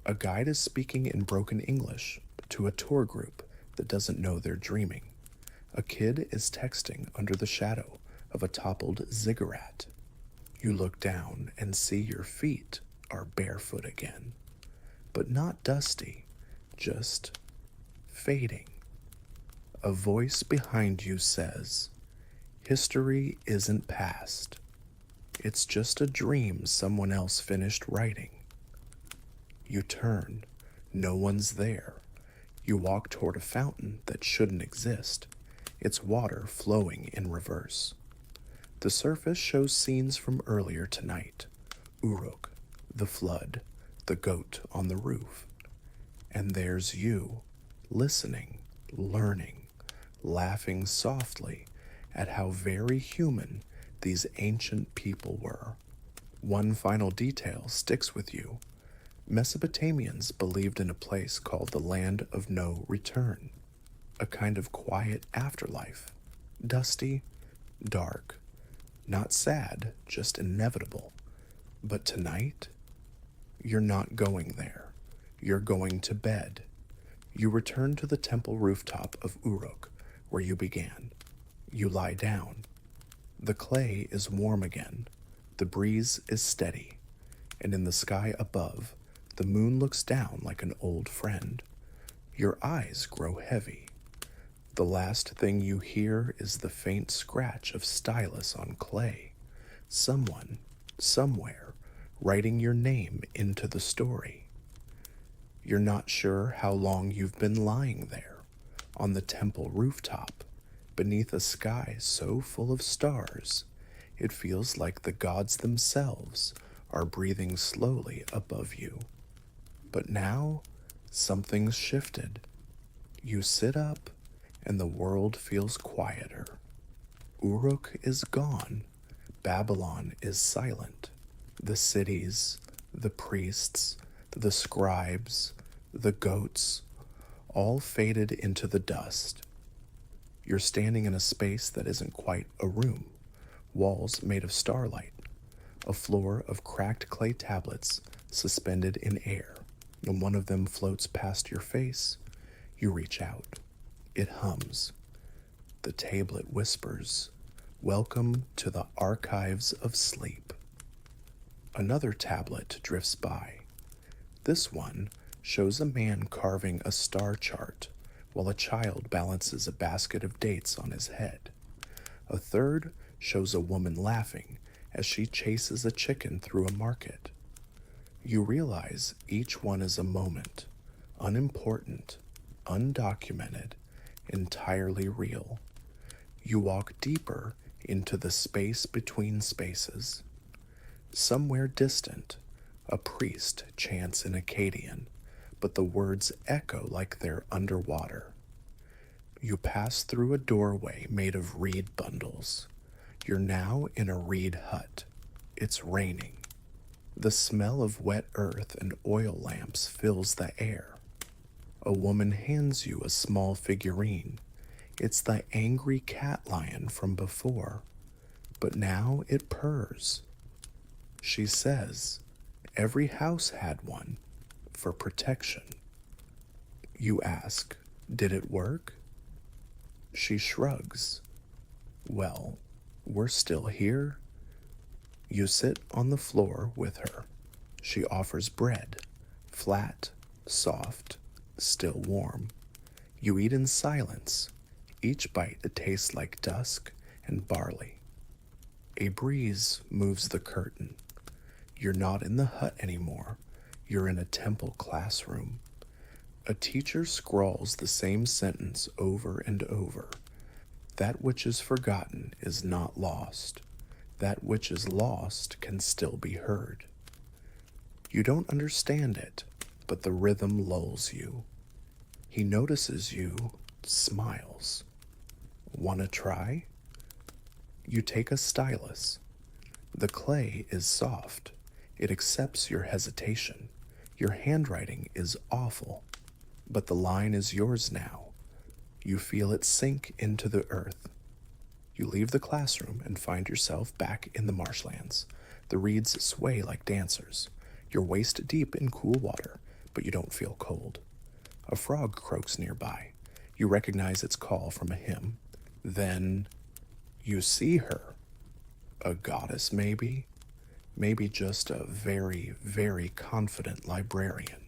A guide is speaking in broken English to a tour group that doesn't know they're dreaming. A kid is texting under the shadow of a toppled ziggurat. You look down and see your feet are barefoot again, but not dusty, just fading. A voice behind you says, "History isn't past. It's just a dream someone else finished writing." You turn. No one's there. You walk toward a fountain that shouldn't exist, its water flowing in reverse. The surface shows scenes from earlier tonight. Uruk, the flood, the goat on the roof. And there's you, listening, learning, laughing softly at how very human these ancient people were. One final detail sticks with you. Mesopotamians believed in a place called the Land of No Return, a kind of quiet afterlife, dusty, dark, not sad, just inevitable. But tonight, you're not going there. You're going to bed. You return to the temple rooftop of Uruk, where you began. You lie down. The clay is warm again. The breeze is steady. And in the sky above, the moon looks down like an old friend. Your eyes grow heavy. The last thing you hear is the faint scratch of stylus on clay. Someone, somewhere, writing your name into the story. You're not sure how long you've been lying there, on the temple rooftop, beneath a sky so full of stars, it feels like the gods themselves are breathing slowly above you. But now, something's shifted. You sit up, and the world feels quieter. Uruk is gone. Babylon is silent. The cities, the priests, the scribes, the goats, all faded into the dust. You're standing in a space that isn't quite a room. Walls made of starlight, a floor of cracked clay tablets suspended in air. When one of them floats past your face, you reach out. It hums. The tablet whispers, "Welcome to the archives of sleep." Another tablet drifts by. This one shows a man carving a star chart while a child balances a basket of dates on his head. A third shows a woman laughing as she chases a chicken through a market. You realize each one is a moment, unimportant, undocumented, entirely real. You walk deeper into the space between spaces. Somewhere distant, a priest chants in Akkadian, but the words echo like they're underwater. You pass through a doorway made of reed bundles. You're now in a reed hut. It's raining. The smell of wet earth and oil lamps fills the air. A woman hands you a small figurine. It's the angry cat lion from before, but now it purrs. She says, "Every house had one, for protection." You ask, "Did it work?" She shrugs. "Well, we're still here." You sit on the floor with her. She offers bread, flat, soft, still warm. You eat in silence. Each bite tastes like dusk and barley. A breeze moves the curtain. You're not in the hut anymore. You're in a temple classroom. A teacher scrawls the same sentence over and over. That which is forgotten is not lost. That which is lost can still be heard. You don't understand it, but the rhythm lulls you. He notices you, smiles. "Wanna try?" You take a stylus. The clay is soft. It accepts your hesitation. Your handwriting is awful, but the line is yours now. You feel it sink into the earth. You leave the classroom and find yourself back in the marshlands. The reeds sway like dancers. You're waist deep in cool water, but you don't feel cold. A frog croaks nearby. You recognize its call from a hymn. Then you see her. A goddess, maybe? Maybe just a very, very confident librarian.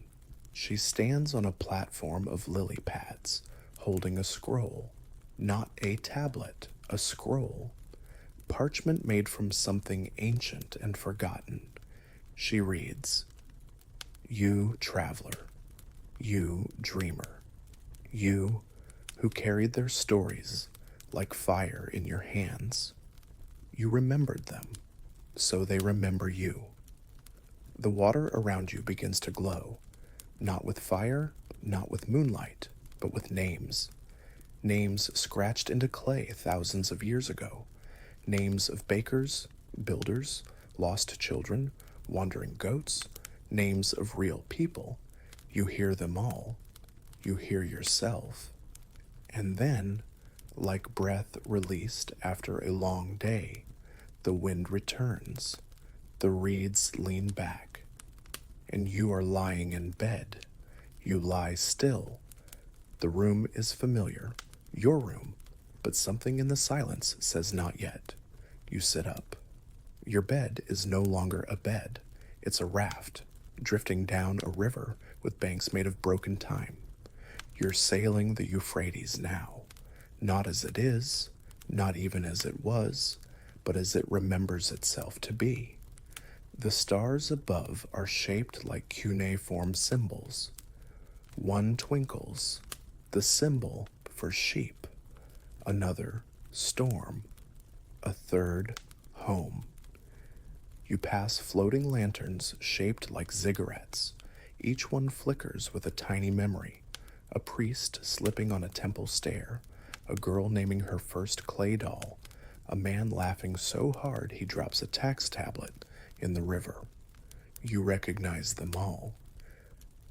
She stands on a platform of lily pads, holding a scroll. Not a tablet, a scroll. Parchment made from something ancient and forgotten. She reads, "You traveler, you dreamer, you who carried their stories like fire in your hands. You remembered them, so they remember you." The water around you begins to glow, not with fire, not with moonlight, but with names. Names scratched into clay thousands of years ago. Names of bakers, builders, lost children, wandering goats, names of real people. You hear them all. You hear yourself. And then, like breath released after a long day, the wind returns. The reeds lean back, and you are lying in bed. You lie still. The room is familiar, your room, but something in the silence says not yet. You sit up. Your bed is no longer a bed. It's a raft, drifting down a river with banks made of broken time. You're sailing the Euphrates now, not as it is, not even as it was, but as it remembers itself to be. The stars above are shaped like cuneiform symbols. One twinkles, the symbol for sheep. Another, storm. A third, home. You pass floating lanterns shaped like ziggurats. Each one flickers with a tiny memory. A priest slipping on a temple stair. A girl naming her first clay doll. A man laughing so hard he drops a tax tablet in the river. You recognize them all.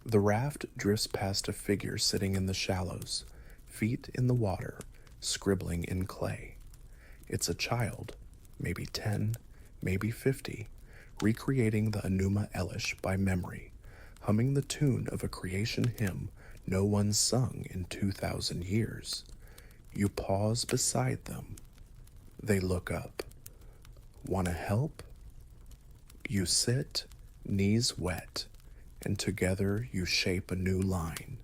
The raft drifts past a figure sitting in the shallows, feet in the water, scribbling in clay. It's a child, maybe 10, maybe 50, recreating the Enuma Elish by memory, humming the tune of a creation hymn no one's sung in 2,000 years. You pause beside them. They look up. Want to help? You sit, knees wet, and together you shape a new line.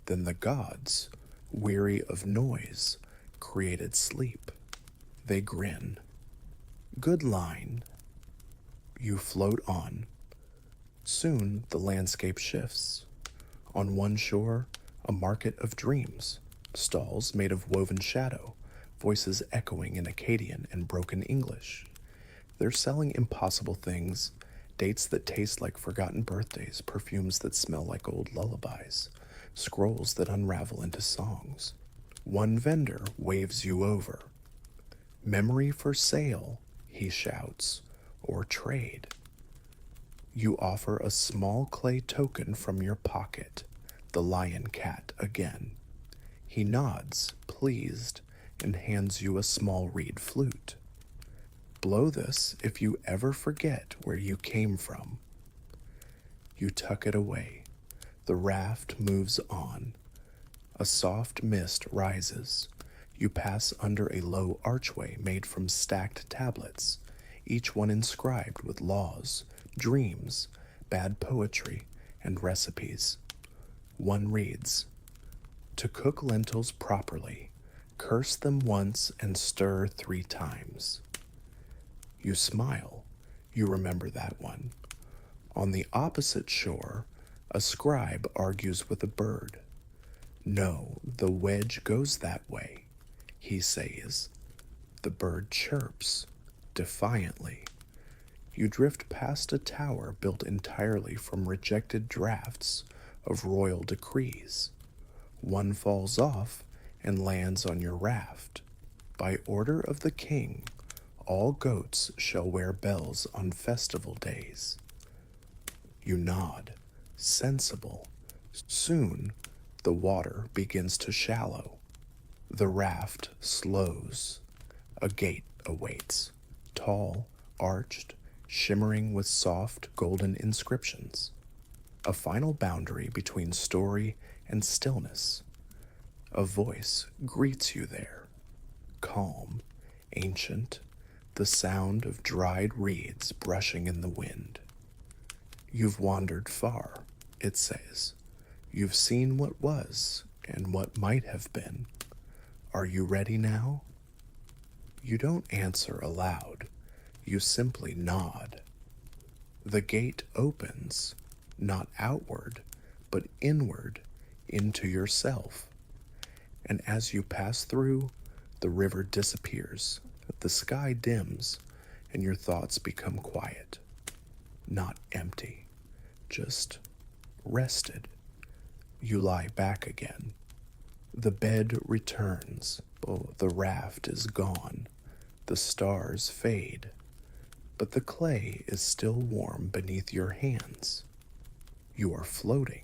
Then the gods, weary of noise, created sleep. They grin. Good line. You float on. Soon the landscape shifts. On one shore, a market of dreams, stalls made of woven shadow, voices echoing in Akkadian and broken English. They're selling impossible things, dates that taste like forgotten birthdays, perfumes that smell like old lullabies, scrolls that unravel into songs. One vendor waves you over. Memory for sale, he shouts, or trade. You offer a small clay token from your pocket, the lion cat again. He nods, pleased, and hands you a small reed flute. Blow this if you ever forget where you came from. You tuck it away. The raft moves on. A soft mist rises. You pass under a low archway made from stacked tablets, each one inscribed with laws, dreams, bad poetry, and recipes. One reads, "To cook lentils properly, curse them once and stir 3 times." You smile. You remember that one. On the opposite shore, a scribe argues with a bird. "No, the wedge goes that way," he says. The bird chirps, defiantly. You drift past a tower built entirely from rejected drafts of royal decrees. One falls off and lands on your raft. By order of the king, all goats shall wear bells on festival days. You nod, sensible. Soon, the water begins to shallow. The raft slows. A gate awaits, tall, arched, shimmering with soft golden inscriptions. A final boundary between story and stillness. A voice greets you there, calm, ancient, the sound of dried reeds brushing in the wind. You've wandered far, it says. You've seen what was and what might have been. Are you ready now? You don't answer aloud. You simply nod. The gate opens, not outward, but inward into yourself. And as you pass through, the river disappears, the sky dims, and your thoughts become quiet. Not empty, just rested. You lie back again. The bed returns. Oh, the raft is gone. The stars fade. But the clay is still warm beneath your hands. You are floating,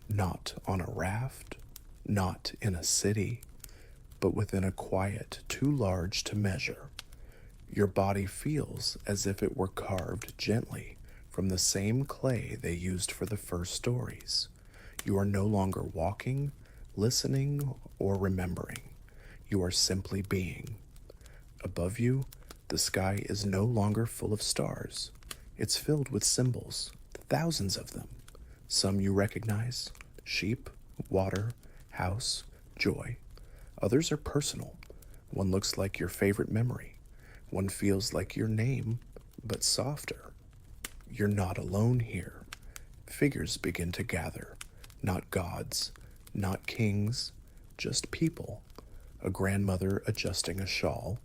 not on a raft, not in a city, but within a quiet too large to measure. Your body feels as if it were carved gently from the same clay they used for the first stories. You are no longer walking, listening, or remembering. You are simply being. Above you, the sky is no longer full of stars. It's filled with symbols, thousands of them. Some you recognize: sheep, water, house, joy. Others are personal. One looks like your favorite memory. One feels like your name, but softer. You're not alone here. Figures begin to gather. Not gods, not kings, just people. A grandmother adjusting a shawl,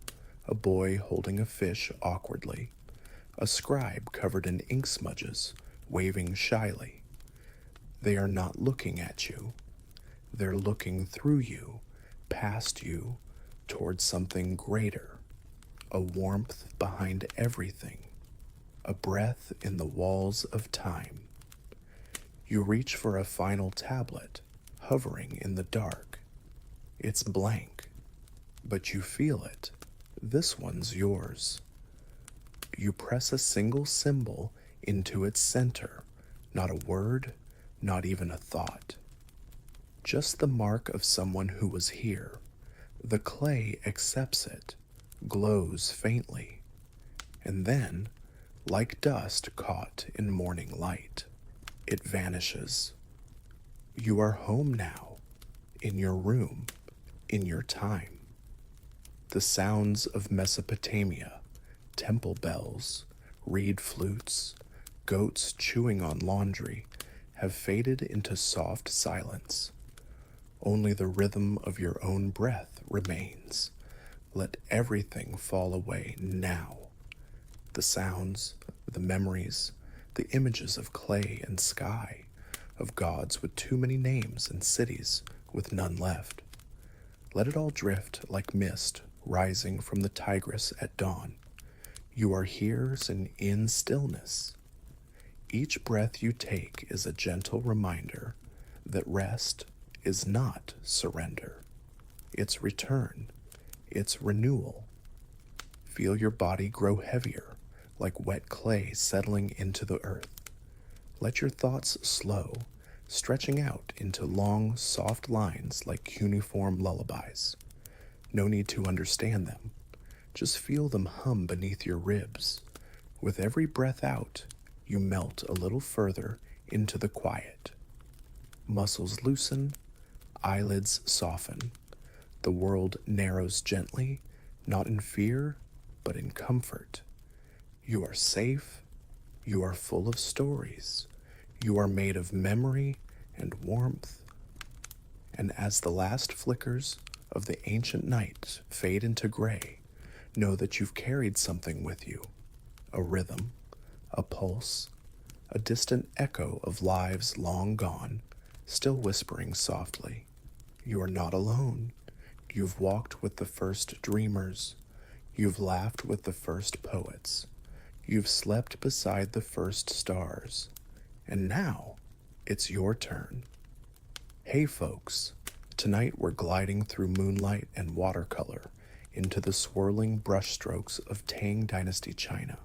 a boy holding a fish awkwardly, a scribe covered in ink smudges, waving shyly. They are not looking at you. They're looking through you, past you, towards something greater, a warmth behind everything, a breath in the walls of time. You reach for a final tablet, hovering in the dark. It's blank, but you feel it. This one's yours. You press a single symbol into its center, not a word, not even a thought. Just the mark of someone who was here. The clay accepts it, glows faintly, and then, like dust caught in morning light, it vanishes. You are home now, in your room, in your time. The sounds of Mesopotamia, temple bells, reed flutes, goats chewing on laundry, have faded into soft silence. Only the rhythm of your own breath remains. Let everything fall away now. The sounds, the memories, the images of clay and sky, of gods with too many names and cities with none left. Let it all drift like mist rising from the Tigris at dawn. You are here and in stillness. Each breath you take is a gentle reminder that rest is not surrender. It's return. It's renewal. Feel your body grow heavier, like wet clay settling into the earth. Let your thoughts slow, stretching out into long, soft lines like uniform lullabies. No need to understand them. Just feel them hum beneath your ribs. With every breath out, you melt a little further into the quiet. Muscles loosen, eyelids soften. The world narrows gently, not in fear, but in comfort. You are safe. You are full of stories. You are made of memory and warmth. And as the last flickers of the ancient night fade into gray, know that you've carried something with you, a rhythm, a pulse, a distant echo of lives long gone, still whispering softly. You are not alone. You've walked with the first dreamers. You've laughed with the first poets. You've slept beside the first stars. And now, it's your turn. Hey folks, tonight we're gliding through moonlight and watercolor into the swirling brushstrokes of Tang Dynasty China,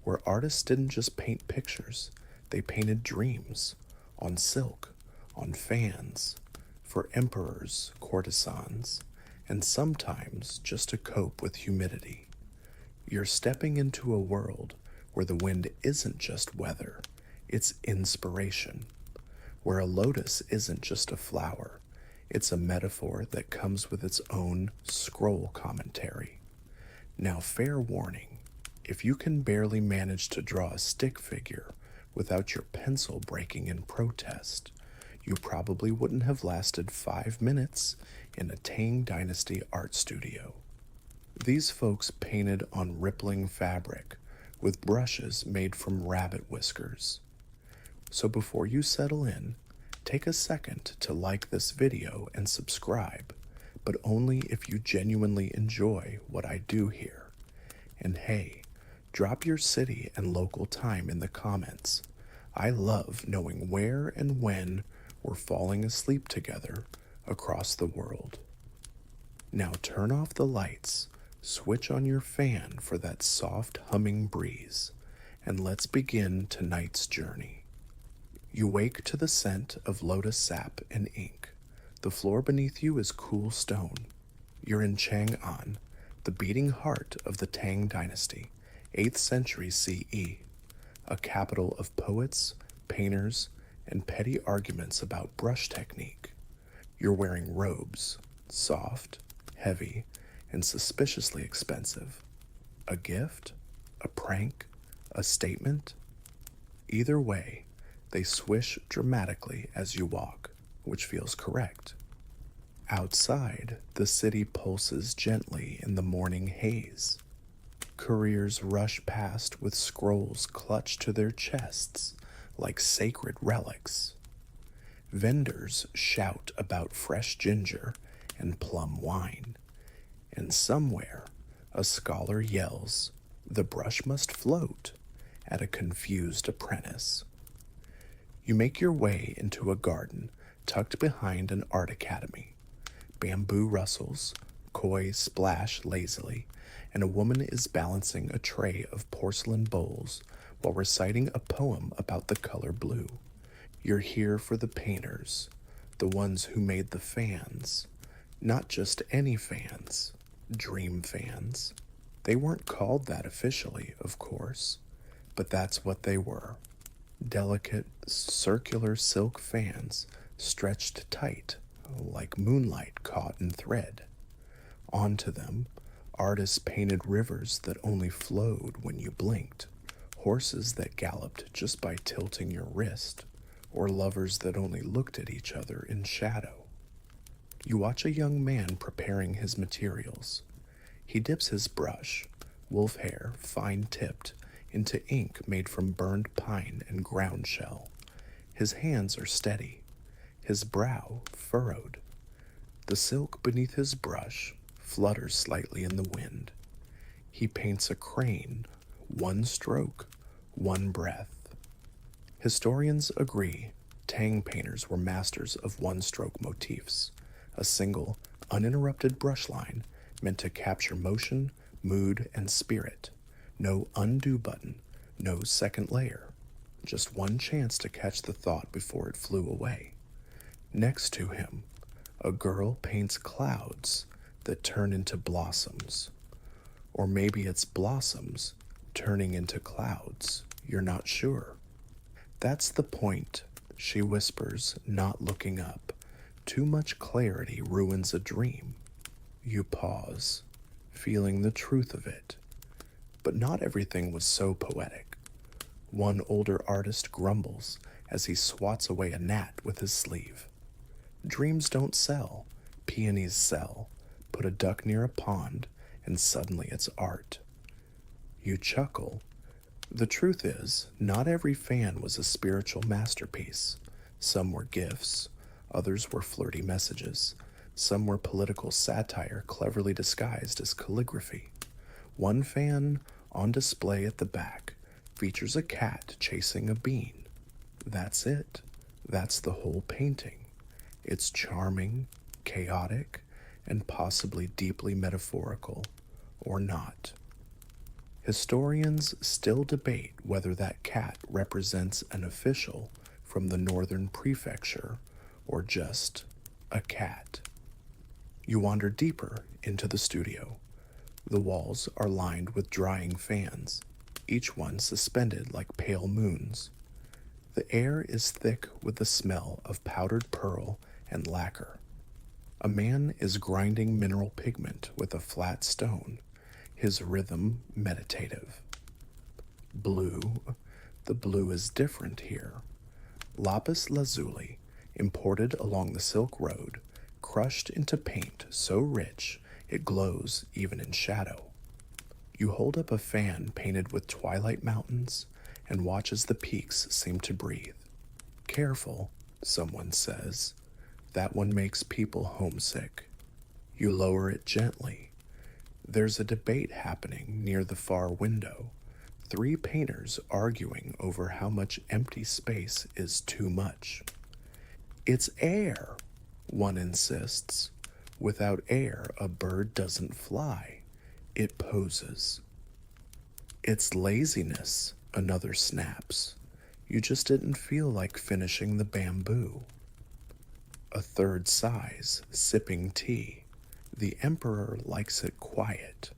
where artists didn't just paint pictures, they painted dreams on silk, on fans, for emperors, courtesans, and sometimes just to cope with humidity. You're stepping into a world where the wind isn't just weather, it's inspiration, where a lotus isn't just a flower, it's a metaphor that comes with its own scroll commentary. Now, fair warning, if you can barely manage to draw a stick figure without your pencil breaking in protest, you probably wouldn't have lasted 5 minutes in a Tang Dynasty art studio. These folks painted on rippling fabric with brushes made from rabbit whiskers. So before you settle in, take a second to like this video and subscribe, but only if you genuinely enjoy what I do here. And hey, drop your city and local time in the comments. I love knowing where and when we're falling asleep together across the world. Now turn off the lights, switch on your fan for that soft humming breeze, and let's begin tonight's journey. You wake to the scent of lotus sap and ink. The floor beneath you is cool stone. You're in Chang'an, the beating heart of the Tang Dynasty, 8th century CE, a capital of poets, painters, and petty arguments about brush technique. You're wearing robes, soft, heavy, and suspiciously expensive. A gift? A prank? A statement? Either way, they swish dramatically as you walk. which feels correct. Outside, the city pulses gently in the morning haze. Couriers rush past with scrolls clutched to their chests like sacred relics. Vendors shout about fresh ginger and plum wine, and somewhere a scholar yells, "The brush must float," at a confused apprentice. You make your way into a garden tucked behind an art academy. Bamboo rustles, koi splash lazily, and a woman is balancing a tray of porcelain bowls while reciting a poem about the color blue. You're here for the painters, the ones who made the fans. Not just any fans, dream fans. They weren't called that officially, of course, but that's what they were. Delicate, circular silk fans stretched tight, like moonlight caught in thread. Onto them, artists painted rivers that only flowed when you blinked, horses that galloped just by tilting your wrist, or lovers that only looked at each other in shadow. You watch a young man preparing his materials. He dips his brush, wolf hair fine-tipped, into ink made from burned pine and ground shell. His hands are steady, his brow furrowed. The silk beneath his brush flutters slightly in the wind. He paints a crane, one stroke, one breath. Historians agree Tang painters were masters of one-stroke motifs, a single, uninterrupted brush line meant to capture motion, mood, and spirit. No undo button, no second layer, just one chance to catch the thought before it flew away. Next to him, a girl paints clouds that turn into blossoms. Or maybe it's blossoms turning into clouds, you're not sure. That's the point, she whispers, not looking up. Too much clarity ruins a dream. You pause, feeling the truth of it. But not everything was so poetic. One older artist grumbles as he swats away a gnat with his sleeve. Dreams don't sell, peonies sell. Put a duck near a pond, and suddenly it's art. You chuckle. The truth is, not every fan was a spiritual masterpiece. Some were gifts, others were flirty messages. Some were political satire cleverly disguised as calligraphy. One fan, on display at the back, features a cat chasing a bean. That's it. That's the whole painting. It's charming, chaotic, and possibly deeply metaphorical, or not. Historians still debate whether that cat represents an official from the northern prefecture or just a cat. You wander deeper into the studio. The walls are lined with drying fans, each one suspended like pale moons. The air is thick with the smell of powdered pearl and lacquer. A man is grinding mineral pigment with a flat stone, his rhythm meditative. Blue. The blue is different here. Lapis lazuli, imported along the Silk Road, crushed into paint so rich it glows even in shadow. You hold up a fan painted with twilight mountains and watch as the peaks seem to breathe. Careful, someone says. That one makes people homesick. You lower it gently. There's a debate happening near the far window. 3 painters arguing over how much empty space is too much. It's air, one insists. Without air, a bird doesn't fly. It poses. It's laziness, another snaps. You just didn't feel like finishing the bamboo. A third sighs, sipping tea. The emperor likes it quiet.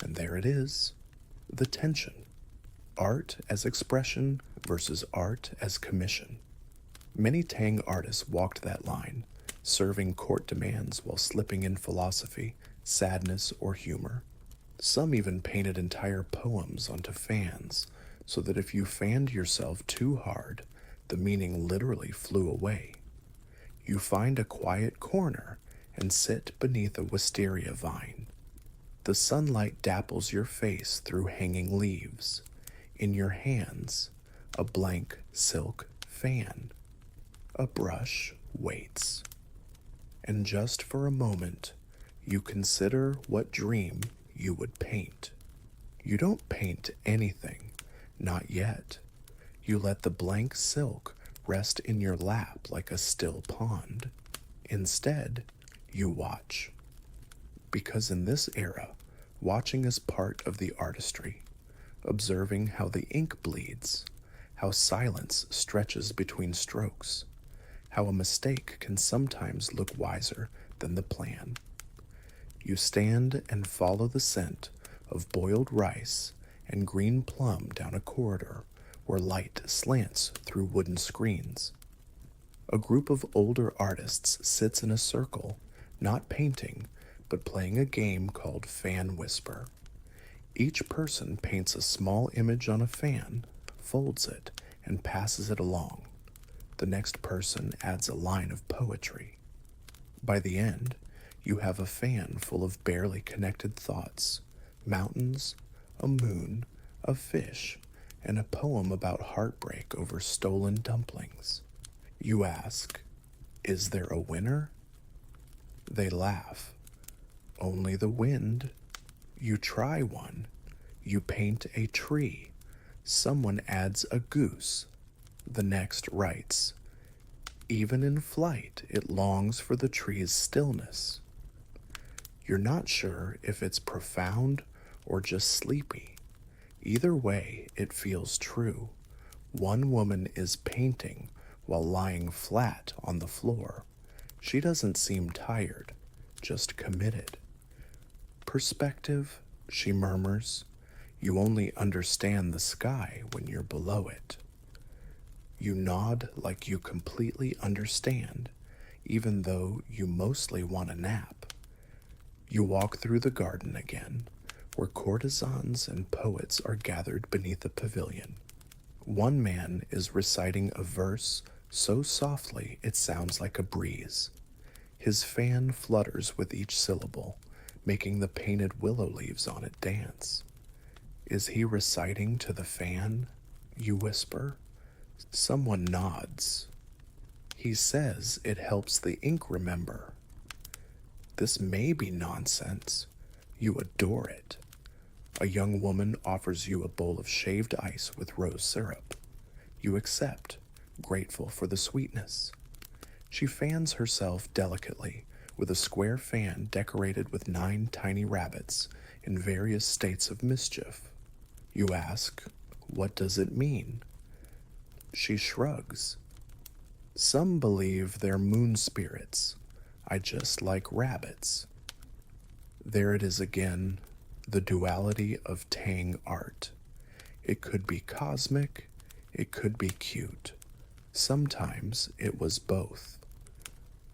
And there it is, the tension. Art as expression versus art as commission. Many Tang artists walked that line, serving court demands while slipping in philosophy, sadness, or humor. Some even painted entire poems onto fans, so that if you fanned yourself too hard, the meaning literally flew away. You find a quiet corner and sit beneath a wisteria vine. The sunlight dapples your face through hanging leaves. In your hands, a blank silk fan. A brush waits. And just for a moment, you consider what dream you would paint. You don't paint anything, not yet. You let the blank silk rest in your lap like a still pond. Instead, you watch. Because in this era, watching is part of the artistry, observing how the ink bleeds, how silence stretches between strokes, how a mistake can sometimes look wiser than the plan. You stand and follow the scent of boiled rice and green plum down a corridor where light slants through wooden screens. A group of older artists sits in a circle, not painting, but playing a game called Fan Whisper. Each person paints a small image on a fan, folds it, and passes it along. The next person adds a line of poetry. By the end, you have a fan full of barely connected thoughts, mountains, a moon, a fish, and a poem about heartbreak over stolen dumplings. You ask, "Is there a winner?" They laugh. "Only the wind." You try one. You paint a tree. Someone adds a goose. The next writes, "Even in flight, it longs for the tree's stillness." You're not sure if it's profound or just sleepy. Either way, it feels true. One woman is painting while lying flat on the floor. She doesn't seem tired, just committed. "Perspective," she murmurs. "You only understand the sky when you're below it." You nod like you completely understand, even though you mostly want a nap. You walk through the garden again, where courtesans and poets are gathered beneath a pavilion. One man is reciting a verse so softly it sounds like a breeze. His fan flutters with each syllable, making the painted willow leaves on it dance. Is he reciting to the fan? You whisper. Someone nods. He says it helps the ink remember. This may be nonsense. You adore it. A young woman offers you a bowl of shaved ice with rose syrup. You accept, grateful for the sweetness. She fans herself delicately with a square fan decorated with 9 tiny rabbits in various states of mischief. You ask, "What does it mean?" She shrugs. "Some believe they're moon spirits. I just like rabbits." There it is again, the duality of Tang art. It could be cosmic, it could be cute. Sometimes it was both.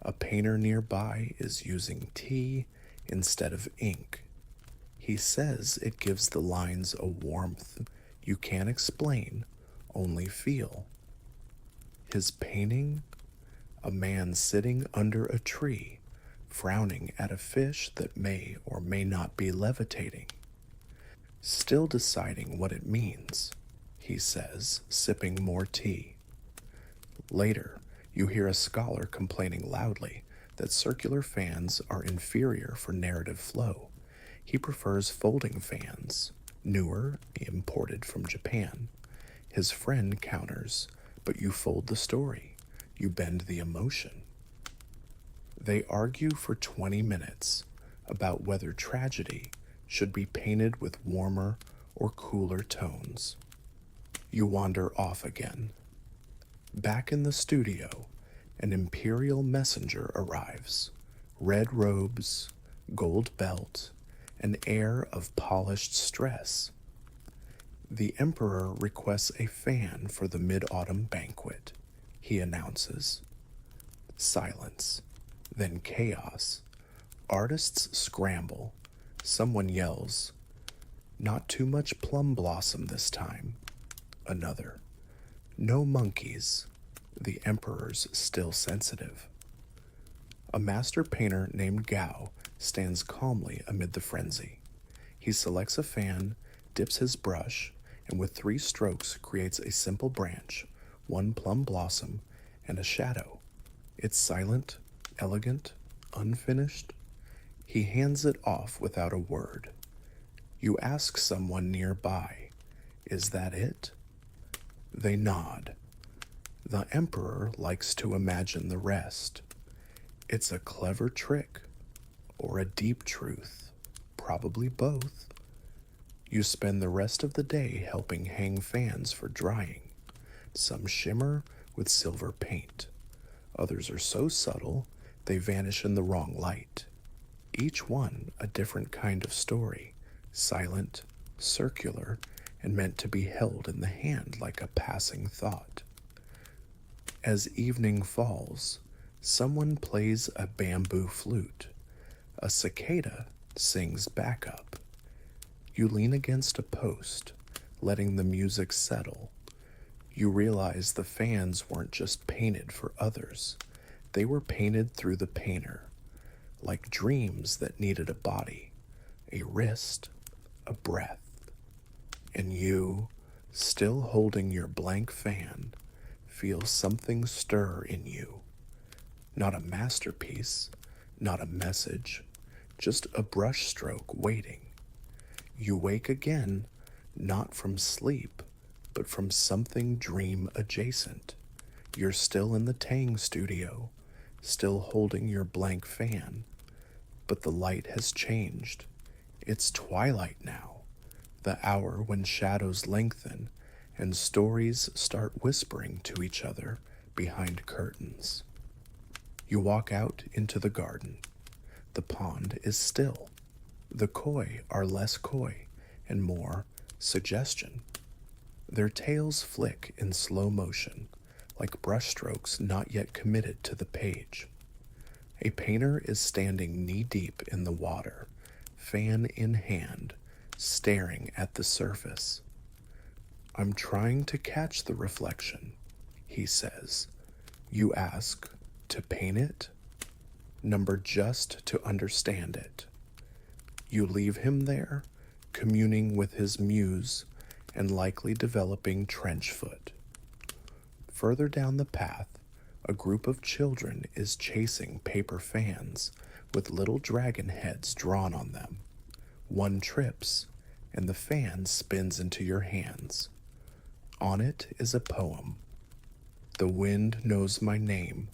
A painter nearby is using tea instead of ink. He says it gives the lines a warmth you can't explain, only feel. His painting? A man sitting under a tree, frowning at a fish that may or may not be levitating. Still deciding what it means, he says, sipping more tea. Later, you hear a scholar complaining loudly that circular fans are inferior for narrative flow. He prefers folding fans, newer, imported from Japan. His friend counters, but you fold the story. You bend the emotion. They argue for 20 minutes about whether tragedy should be painted with warmer or cooler tones. You wander off again. Back in the studio, an imperial messenger arrives. Red robes, gold belt, an air of polished stress. The emperor requests a fan for the mid-autumn banquet, he announces. Silence, then chaos. Artists scramble. Someone yells, "Not too much plum blossom this time." Another, "No monkeys." The emperor's still sensitive. A master painter named Gao stands calmly amid the frenzy. He selects a fan, dips his brush, and with 3 strokes creates a simple branch, one plum blossom, and a shadow. It's silent, elegant, unfinished. He hands it off without a word. You ask someone nearby, "Is that it?" They nod. The emperor likes to imagine the rest. It's a clever trick, or a deep truth, probably both. You spend the rest of the day helping hang fans for drying. Some shimmer with silver paint. Others are so subtle they vanish in the wrong light. Each one a different kind of story, silent, circular, and meant to be held in the hand like a passing thought. As evening falls, someone plays a bamboo flute. A cicada sings backup. You lean against a post, letting the music settle. You realize the fans weren't just painted for others. They were painted through the painter, like dreams that needed a body, a wrist, a breath. And you, still holding your blank fan, feel something stir in you. Not a masterpiece, not a message, just a brushstroke waiting. You wake again, not from sleep, but from something dream adjacent. You're still in the Tang studio, still holding your blank fan, but the light has changed. It's twilight now, the hour when shadows lengthen and stories start whispering to each other behind curtains. You walk out into the garden. The pond is still. The koi are less coy and more suggestion. Their tails flick in slow motion, like brushstrokes not yet committed to the page. A painter is standing knee-deep in the water, fan in hand, staring at the surface. "I'm trying to catch the reflection," he says. You ask, "To paint it?" "Number just to understand it." You leave him there, communing with his muse and likely developing trench foot. Further down the path, a group of children is chasing paper fans with little dragon heads drawn on them. One trips, and the fan spins into your hands. On it is a poem. "The wind knows my name,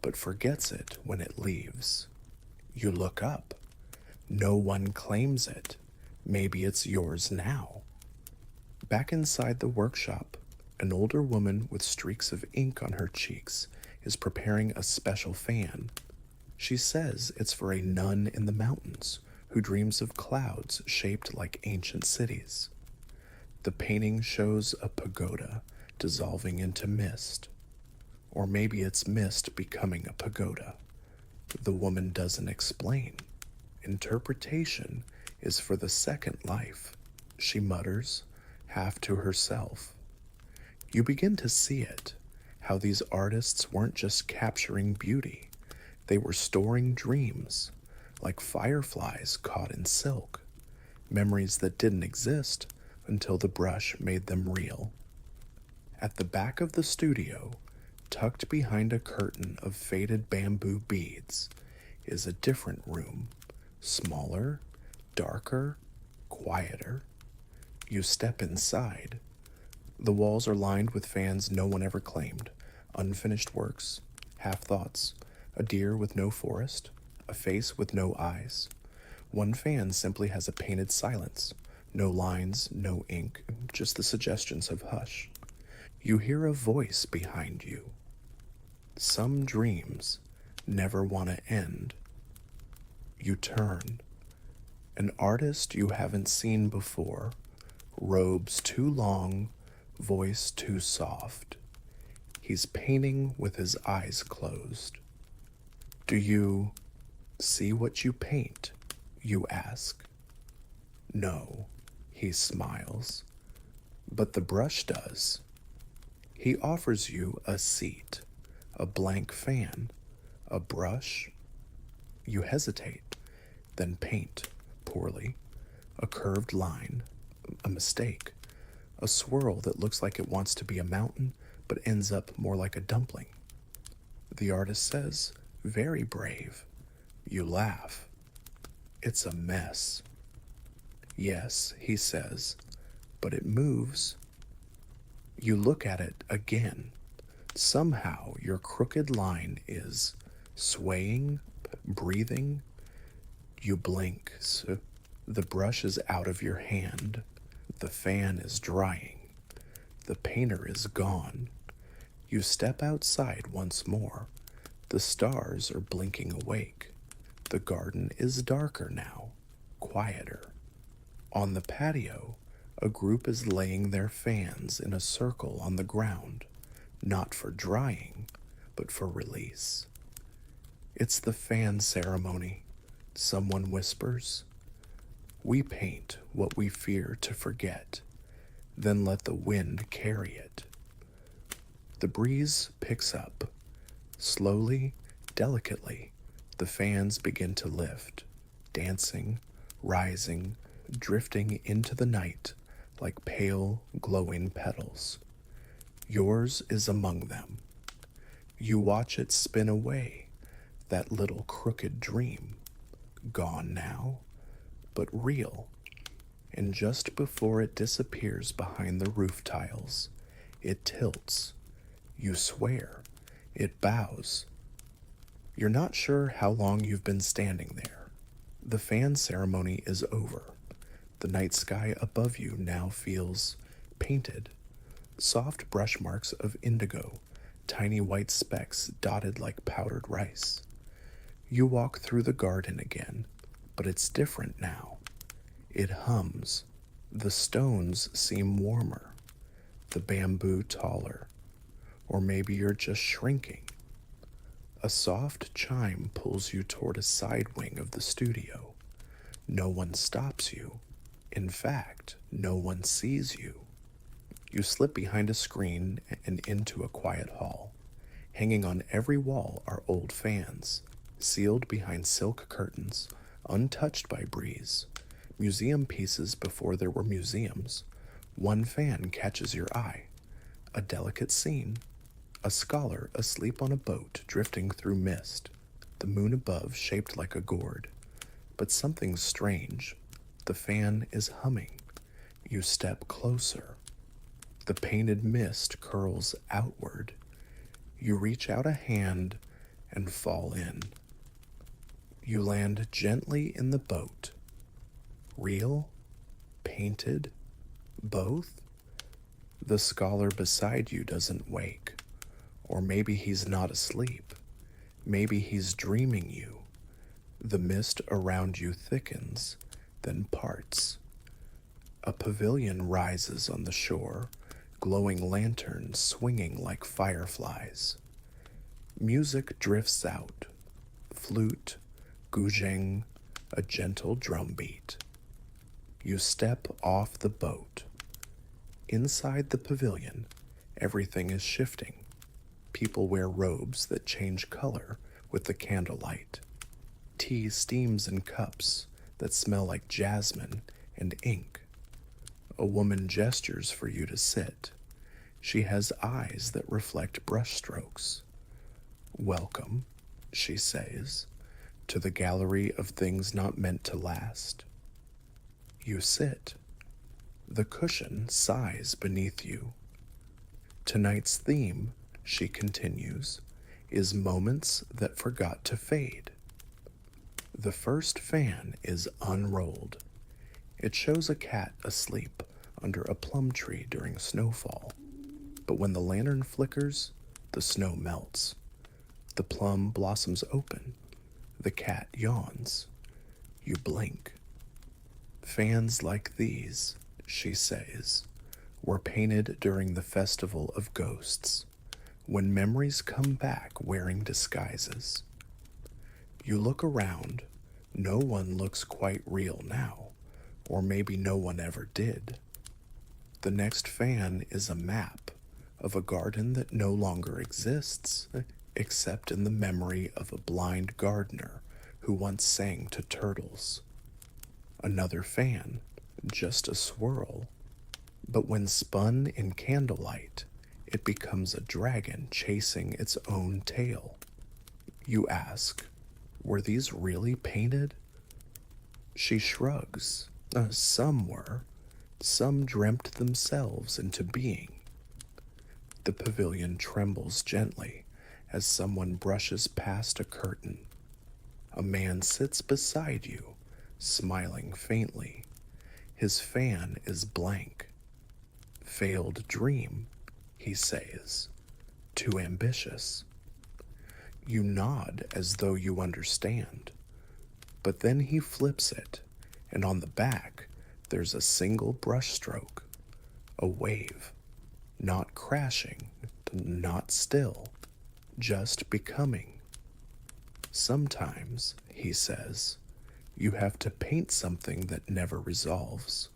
but forgets it when it leaves." You look up. No one claims it. Maybe it's yours now. Back inside the workshop, an older woman with streaks of ink on her cheeks is preparing a special fan. She says it's for a nun in the mountains who dreams of clouds shaped like ancient cities. The painting shows a pagoda dissolving into mist. Or maybe it's mist becoming a pagoda. The woman doesn't explain. Interpretation is for the second life, she mutters, half to herself. You begin to see it, how these artists weren't just capturing beauty, they were storing dreams, like fireflies caught in silk, memories that didn't exist until the brush made them real. At the back of the studio, tucked behind a curtain of faded bamboo beads, is a different room, smaller, darker, quieter. You step inside. The walls are lined with fans no one ever claimed, unfinished works, half-thoughts, a deer with no forest, a face with no eyes. One fan simply has a painted silence, no lines, no ink, just the suggestions of hush. You hear a voice behind you. Some dreams never want to end. You turn. An artist you haven't seen before, robes too long, voice too soft. He's painting with his eyes closed. "Do you see what you paint?" you ask. "No," he smiles, "but the brush does." He offers you a seat, a blank fan, a brush, You hesitate, then paint, poorly, a curved line, a mistake, a swirl that looks like it wants to be a mountain but ends up more like a dumpling. The artist says, "Very brave." You laugh. "It's a mess." "Yes," he says, "but it moves." You look at it again. Somehow your crooked line is swaying, breathing. You blink. So the brush is out of your hand. The fan is drying. The painter is gone. You step outside once more. The stars are blinking awake. The garden is darker now, quieter. On the patio, a group is laying their fans in a circle on the ground, not for drying, but for release. It's the fan ceremony, someone whispers. We paint what we fear to forget, then let the wind carry it. The breeze picks up. Slowly, delicately, the fans begin to lift, dancing, rising, drifting into the night like pale, glowing petals. Yours is among them. You watch it spin away, that little crooked dream, gone now, but real. And just before it disappears behind the roof tiles, it tilts. You swear. It bows. You're not sure how long you've been standing there. The fan ceremony is over. The night sky above you now feels painted. Soft brush marks of indigo, tiny white specks dotted like powdered rice. You walk through the garden again, but it's different now. It hums. The stones seem warmer, the bamboo taller. Or maybe you're just shrinking. A soft chime pulls you toward a side wing of the studio. No one stops you. In fact, no one sees you. You slip behind a screen and into a quiet hall. Hanging on every wall are old fans, sealed behind silk curtains, untouched by breeze. Museum pieces before there were museums. One fan catches your eye. A delicate scene. A scholar asleep on a boat drifting through mist, the moon above shaped like a gourd. But something's strange. The fan is humming. You step closer. The painted mist curls outward. You reach out a hand and fall in. You land gently in the boat. Real? Painted? Both? The scholar beside you doesn't wake. Or maybe he's not asleep. Maybe he's dreaming you. The mist around you thickens, then parts. A pavilion rises on the shore, glowing lanterns swinging like fireflies. Music drifts out. Flute, guzheng, a gentle drumbeat. You step off the boat. Inside the pavilion, everything is shifting. People wear robes that change color with the candlelight. Tea steams in cups that smell like jasmine and ink. A woman gestures for you to sit. She has eyes that reflect brushstrokes. "Welcome," she says, "to the gallery of things not meant to last." You sit. The cushion sighs beneath you. Tonight's theme, she continues, is moments that forgot to fade. The first fan is unrolled. It shows a cat asleep under a plum tree during snowfall. But when the lantern flickers, the snow melts. The plum blossoms open. The cat yawns. You blink. Fans like these, she says, were painted during the festival of ghosts, when memories come back wearing disguises. You look around. No one looks quite real now, or maybe no one ever did. The next fan is a map of a garden that no longer exists, except in the memory of a blind gardener who who once sang to turtles. Another fan, just a swirl. But when spun in candlelight, it becomes a dragon chasing its own tail. You ask, were these really painted? She shrugs. Some were. Some dreamt themselves into being. The pavilion trembles gently as someone brushes past a curtain. A man sits beside you, smiling faintly. His fan is blank. Failed dream, he says. Too ambitious. You nod as though you understand. But then he flips it, and on the back there's a single brushstroke. A wave. Not crashing, not still, just becoming. Sometimes, he says, you have to paint something that never resolves.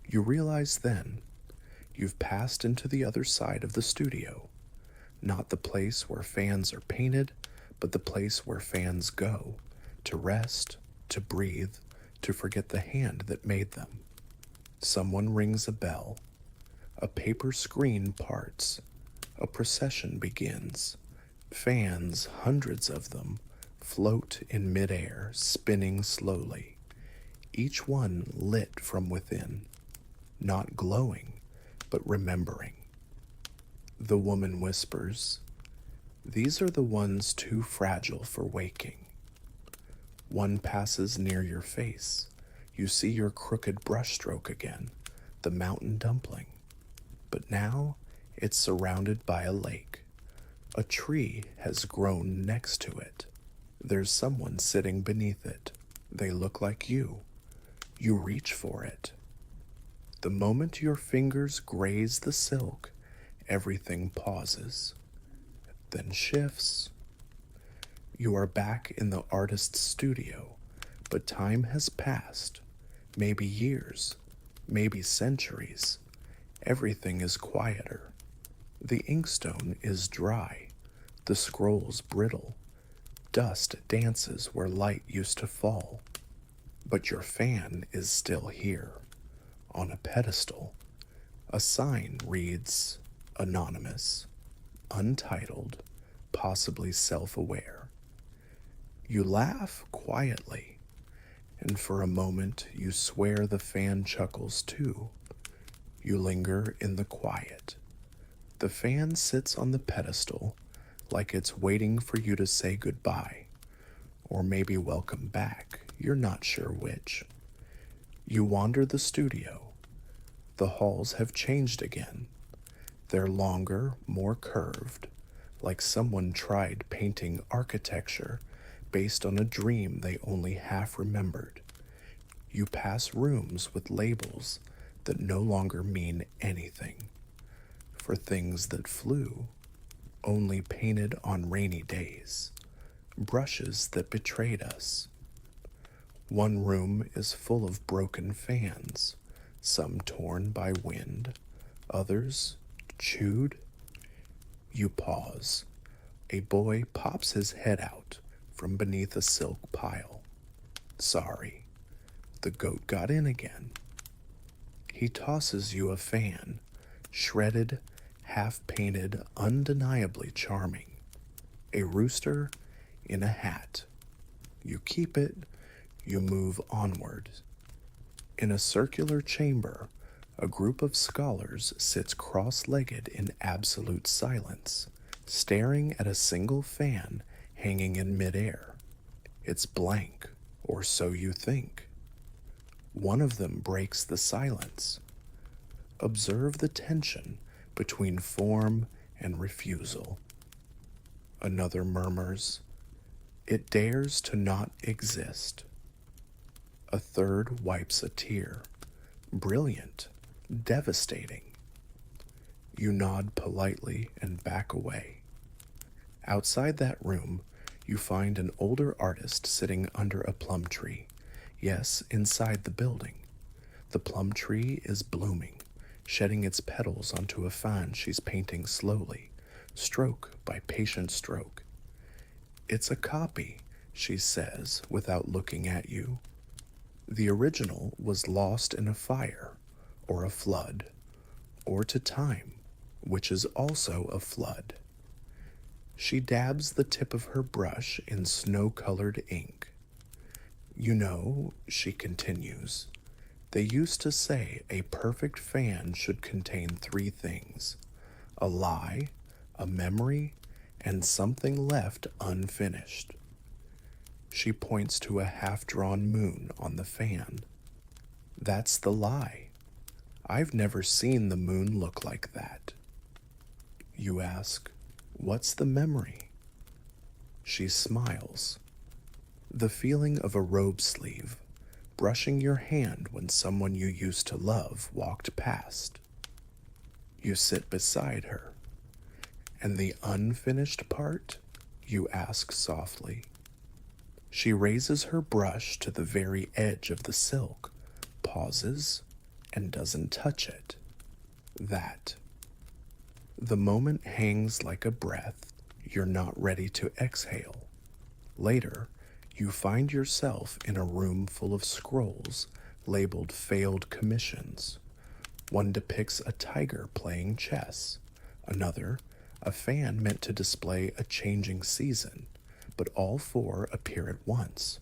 You realize then you've passed into the other side of the studio, not the place where fans are painted, but the place where fans go, to rest, to breathe, to forget the hand that made them. Someone rings a bell. A paper screen parts. A procession begins. Fans, hundreds of them, float in midair, spinning slowly, each one lit from within, not glowing, but remembering. The woman whispers, "These are the ones too fragile for waking." One passes near your face. You see your crooked brushstroke again, the mountain dumpling. But now it's surrounded by a lake. A tree has grown next to it. There's someone sitting beneath it. They look like you. You reach for it. The moment your fingers graze the silk, everything pauses, then shifts. You are back in the artist's studio, but time has passed. Maybe years, maybe centuries. Everything is quieter. The inkstone is dry, the scrolls brittle. Dust dances where light used to fall. But your fan is still here, on a pedestal. A sign reads, anonymous, untitled, possibly self-aware. You laugh quietly, and for a moment you swear the fan chuckles too. You linger in the quiet. The fan sits on the pedestal like it's waiting for you to say goodbye, or maybe welcome back, you're not sure which. You wander the studio. The halls have changed again. They're longer, more curved, like someone tried painting architecture based on a dream they only half remembered. You pass rooms with labels that no longer mean anything. For things that flew, only painted on rainy days. Brushes that betrayed us. One room is full of broken fans, some torn by wind, others chewed. You pause. A boy pops his head out from beneath a silk pile. Sorry, the goat got in again. He tosses you a fan, shredded, half-painted, undeniably charming. A rooster in a hat. You keep it, you move onward. In a circular chamber, a group of scholars sits cross-legged in absolute silence, staring at a single fan hanging in midair. It's blank, or so you think. One of them breaks the silence. Observe the tension between form and refusal. Another murmurs, "It dares to not exist." A third wipes a tear. Brilliant, devastating. You nod politely and back away. Outside that room, you find an older artist sitting under a plum tree. Yes, inside the building. The plum tree is blooming, shedding its petals onto a fan she's painting slowly, stroke by patient stroke. It's a copy, she says without looking at you. The original was lost in a fire, or a flood, or to time, which is also a flood. She dabs the tip of her brush in snow-colored ink. You know, she continues, they used to say a perfect fan should contain three things: a lie, a memory, and something left unfinished. She points to a half-drawn moon on the fan. That's the lie. I've never seen the moon look like that. You ask, what's the memory? She smiles. The feeling of a robe sleeve, brushing your hand when someone you used to love walked past. You sit beside her. And the unfinished part? You ask softly. She raises her brush to the very edge of the silk, pauses, and doesn't touch it. That. The moment hangs like a breath you're not ready to exhale. Later, you find yourself in a room full of scrolls labeled failed commissions. One depicts a tiger playing chess, another, a fan meant to display a changing season, but all four appear at once.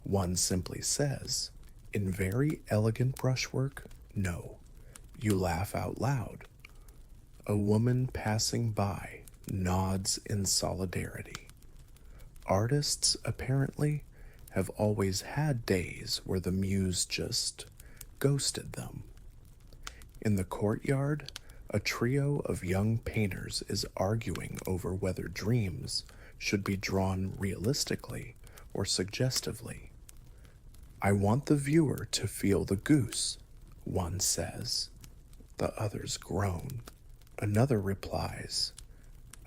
One simply says, in very elegant brushwork, no. You laugh out loud. A woman passing by nods in solidarity. Artists, apparently, have always had days where the muse just ghosted them. In the courtyard, a trio of young painters is arguing over whether dreams should be drawn realistically or suggestively. I want the viewer to feel the goose, one says. The others groan. Another replies,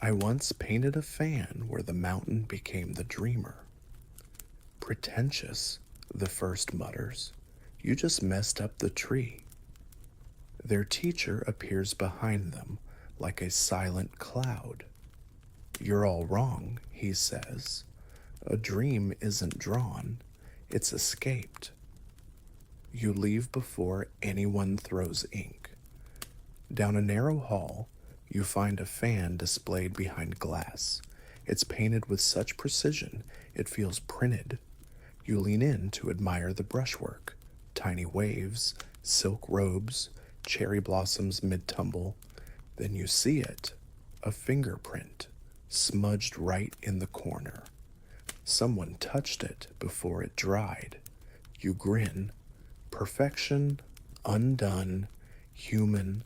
I once painted a fan where the mountain became the dreamer. Pretentious, the first mutters. You just messed up the tree. Their teacher appears behind them like a silent cloud. You're all wrong, he says. A dream isn't drawn, it's escaped. You leave before anyone throws ink. Down a narrow hall, you find a fan displayed behind glass. It's painted with such precision it feels printed. You lean in to admire the brushwork. Tiny waves, silk robes, cherry blossoms mid-tumble. Then you see it, a fingerprint, smudged right in the corner. Someone touched it before it dried. You grin. Perfection, undone, human,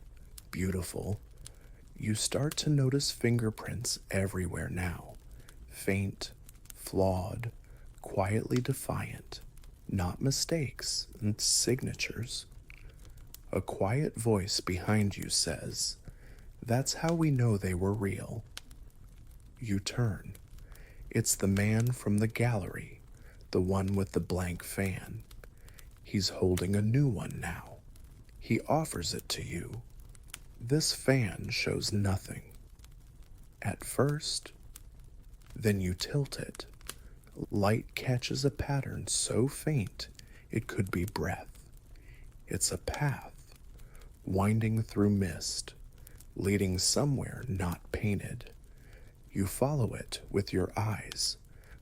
beautiful. You start to notice fingerprints everywhere now. Faint, flawed, quietly defiant. Not mistakes and signatures. A quiet voice behind you says, that's how we know they were real. You turn. It's the man from the gallery, the one with the blank fan. He's holding a new one now. He offers it to you. This fan shows nothing. At first, then you tilt it. Light catches a pattern so faint it could be breath. It's a path, winding through mist, leading somewhere not painted. You follow it with your eyes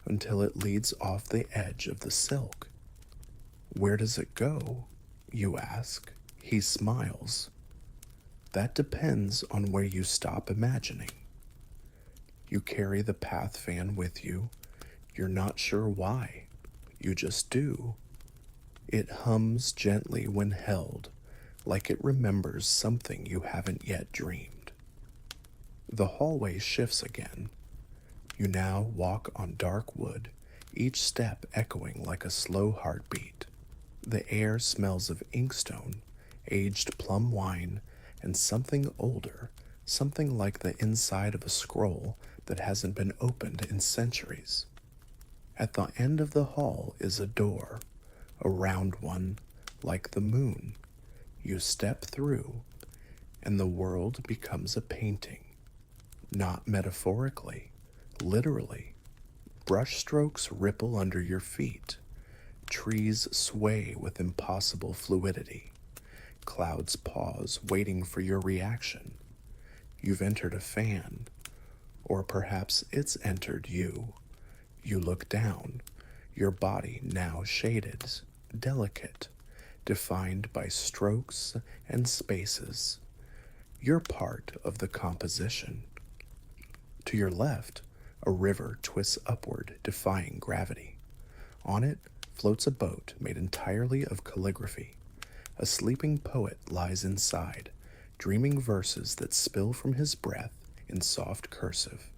until it leads off the edge of the silk. Where does it go? You ask. He smiles. That depends on where you stop imagining. You carry the path fan with you. You're not sure why. You just do. It hums gently when held, like it remembers something you haven't yet dreamed. The hallway shifts again. You now walk on dark wood, each step echoing like a slow heartbeat. The air smells of inkstone, aged plum wine, and something older, something like the inside of a scroll that hasn't been opened in centuries. At the end of the hall is a door, a round one, like the moon. You step through, and the world becomes a painting. Not metaphorically, literally. Brushstrokes ripple under your feet. Trees sway with impossible fluidity. Clouds pause, waiting for your reaction. You've entered a fan, or perhaps it's entered you. You look down, your body now shaded, delicate, defined by strokes and spaces. You're part of the composition. To your left, a river twists upward, defying gravity. On it floats a boat made entirely of calligraphy. A sleeping poet lies inside, dreaming verses that spill from his breath in soft cursive.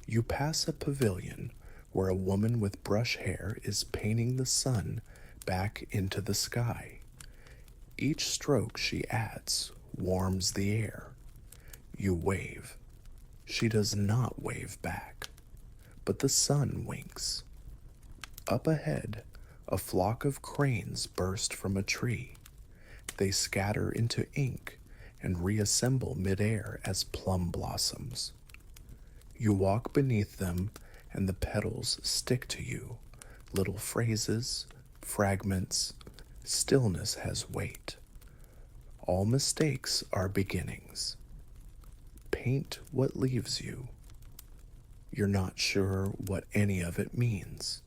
You pass a pavilion where a woman with brush hair is painting the sun back into the sky. Each stroke she adds warms the air. You wave. She does not wave back, but the sun winks. Up ahead, a flock of cranes burst from a tree. They scatter into ink and reassemble midair as plum blossoms. You walk beneath them, and the petals stick to you. Little phrases, fragments, stillness has weight. All mistakes are beginnings. Paint what leaves you. You're not sure what any of it means.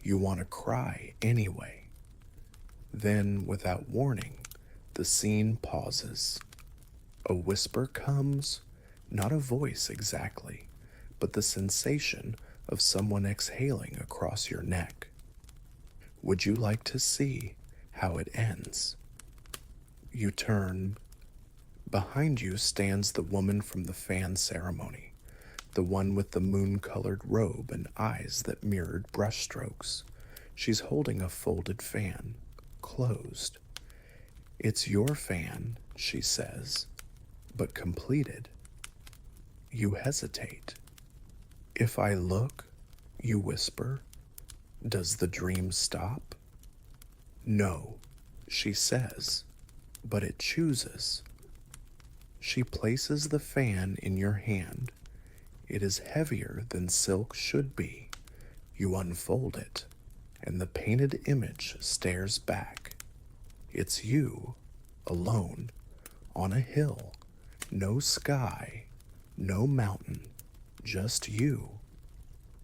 You want to cry anyway. Then, without warning, the scene pauses. A whisper comes, not a voice exactly, but the sensation of someone exhaling across your neck. Would you like to see how it ends? You turn. Behind you stands the woman from the fan ceremony, the one with the moon-colored robe and eyes that mirrored brushstrokes. She's holding a folded fan, closed. It's your fan, she says, but completed. You hesitate. If I look, you whisper, does the dream stop? No, she says, but it chooses. She places the fan in your hand. It is heavier than silk should be. You unfold it, and the painted image stares back. It's you, alone, on a hill. No sky, no mountain, just you.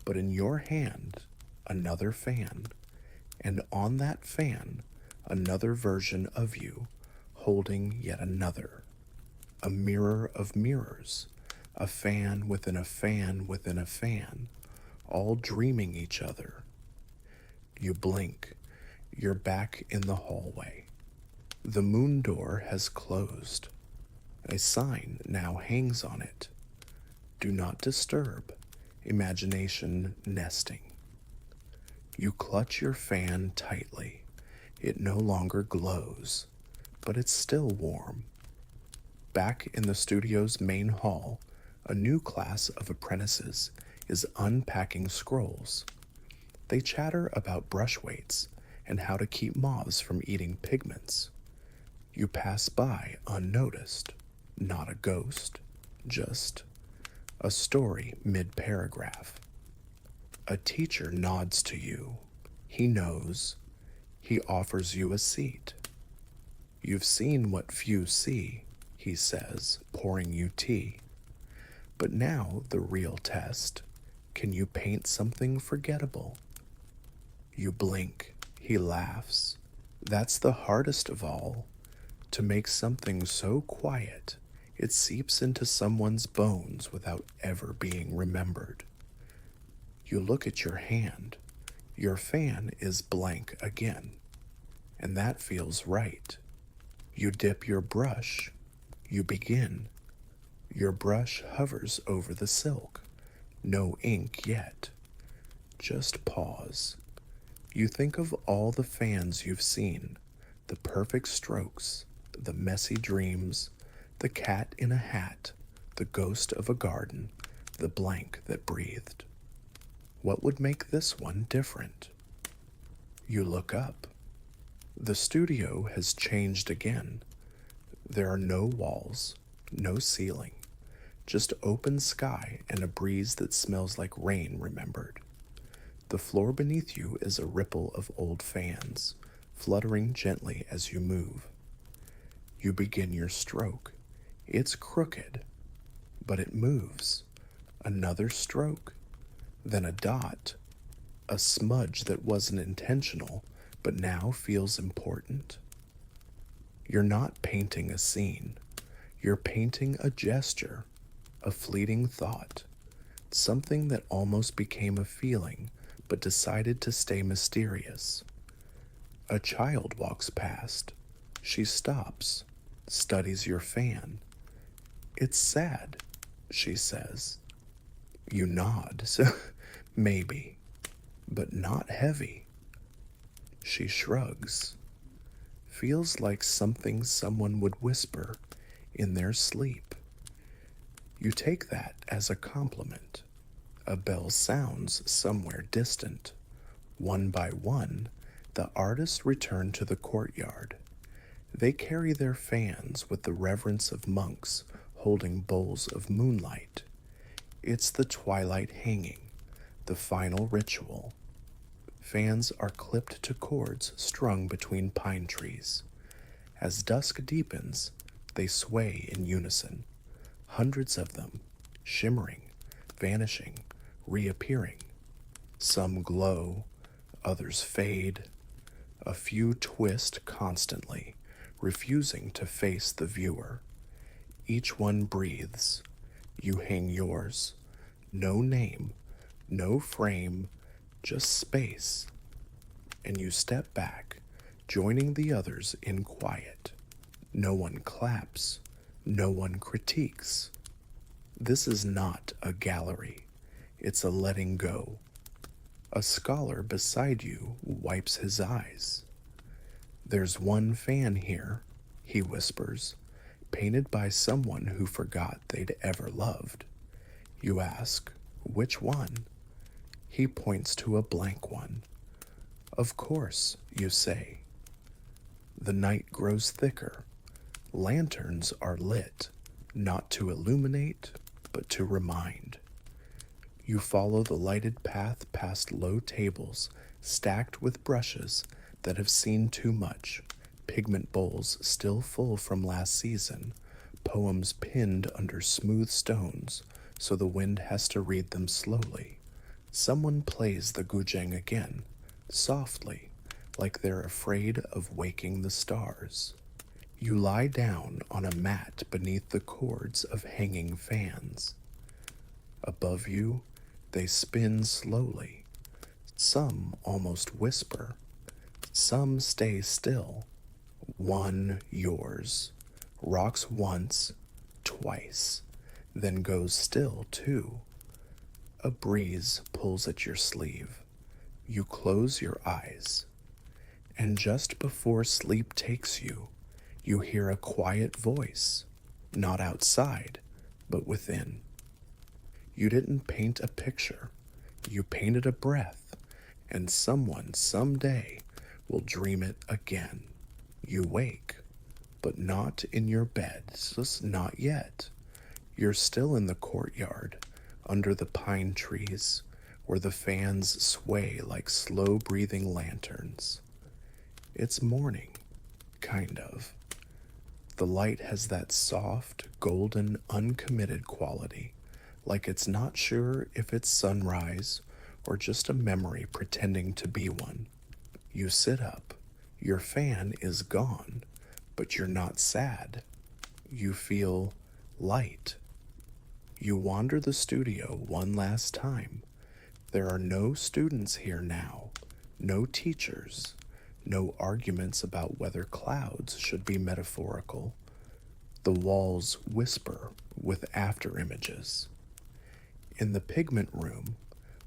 But in your hand, another fan, and on that fan, another version of you, holding yet another. A mirror of mirrors, a fan within a fan within a fan, all dreaming each other. You blink, you're back in the hallway. The moon door has closed. A sign now hangs on it. Do not disturb, imagination nesting. You clutch your fan tightly. It no longer glows, but it's still warm. Back in the studio's main hall, a new class of apprentices is unpacking scrolls. They chatter about brush weights and how to keep moths from eating pigments. You pass by unnoticed, not a ghost, just a story mid-paragraph. A teacher nods to you. He knows. He offers you a seat. You've seen what few see, he says, pouring you tea. But now the real test. Can you paint something forgettable? You blink. He laughs. That's the hardest of all. To make something so quiet, it seeps into someone's bones without ever being remembered. You look at your hand. Your fan is blank again, and that feels right. You dip your brush. You begin. Your brush hovers over the silk. No ink yet. Just pause. You think of all the fans you've seen, the perfect strokes, the messy dreams, the cat in a hat, the ghost of a garden, the blank that breathed. What would make this one different? You look up. The studio has changed again. There are no walls, no ceiling, just open sky and a breeze that smells like rain remembered. The floor beneath you is a ripple of old fans, fluttering gently as you move. You begin your stroke. It's crooked, but it moves. Another stroke, then a dot, a smudge that wasn't intentional but now feels important. You're not painting a scene. You're painting a gesture, a fleeting thought, something that almost became a feeling but decided to stay mysterious. A child walks past. She stops, studies your fan. "It's sad," she says. You nod, so maybe, but not heavy. She shrugs. Feels like something someone would whisper in their sleep. You take that as a compliment. A bell sounds somewhere distant. One by one, the artists return to the courtyard. They carry their fans with the reverence of monks holding bowls of moonlight. It's the twilight hanging, the final ritual. Fans are clipped to cords strung between pine trees. As dusk deepens, they sway in unison. Hundreds of them, shimmering, vanishing, reappearing. Some glow, others fade. A few twist constantly, refusing to face the viewer. Each one breathes. You hang yours. No name, no frame, just space. And you step back, joining the others in quiet. No one claps. No one critiques. This is not a gallery. It's a letting go. A scholar beside you wipes his eyes. "There's one fan here," he whispers, "painted by someone who forgot they'd ever loved." You ask, "Which one?" He points to a blank one. "Of course," you say. The night grows thicker. Lanterns are lit, not to illuminate, but to remind. You follow the lighted path past low tables stacked with brushes that have seen too much, pigment bowls still full from last season, poems pinned under smooth stones so the wind has to read them slowly. Someone plays the guzheng again, softly, like they're afraid of waking the stars. You lie down on a mat beneath the cords of hanging fans. Above you, they spin slowly. Some almost whisper. Some stay still. One, yours, rocks once, twice, then goes still too. A breeze pulls at your sleeve. You close your eyes. And just before sleep takes you, you hear a quiet voice, not outside, but within. You didn't paint a picture. You painted a breath, and someone someday will dream it again. You wake, but not in your bed, just not yet. You're still in the courtyard, under the pine trees, where the fans sway like slow-breathing lanterns. It's morning, kind of. The light has that soft, golden, uncommitted quality, like it's not sure if it's sunrise or just a memory pretending to be one. You sit up. Your fan is gone, but you're not sad. You feel light. You wander the studio one last time. There are no students here now, no teachers, no arguments about whether clouds should be metaphorical. The walls whisper with after images. In the pigment room,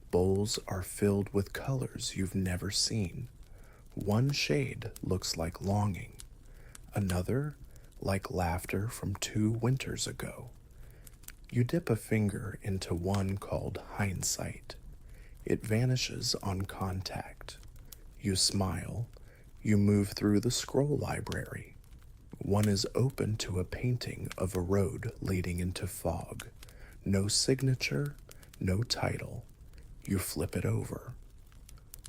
bowls are filled with colors you've never seen. One shade looks like longing, another like laughter from 2 winters ago. You dip a finger into one called hindsight. It vanishes on contact. You smile. You move through the scroll library. One is open to a painting of a road leading into fog. No signature, no title. You flip it over.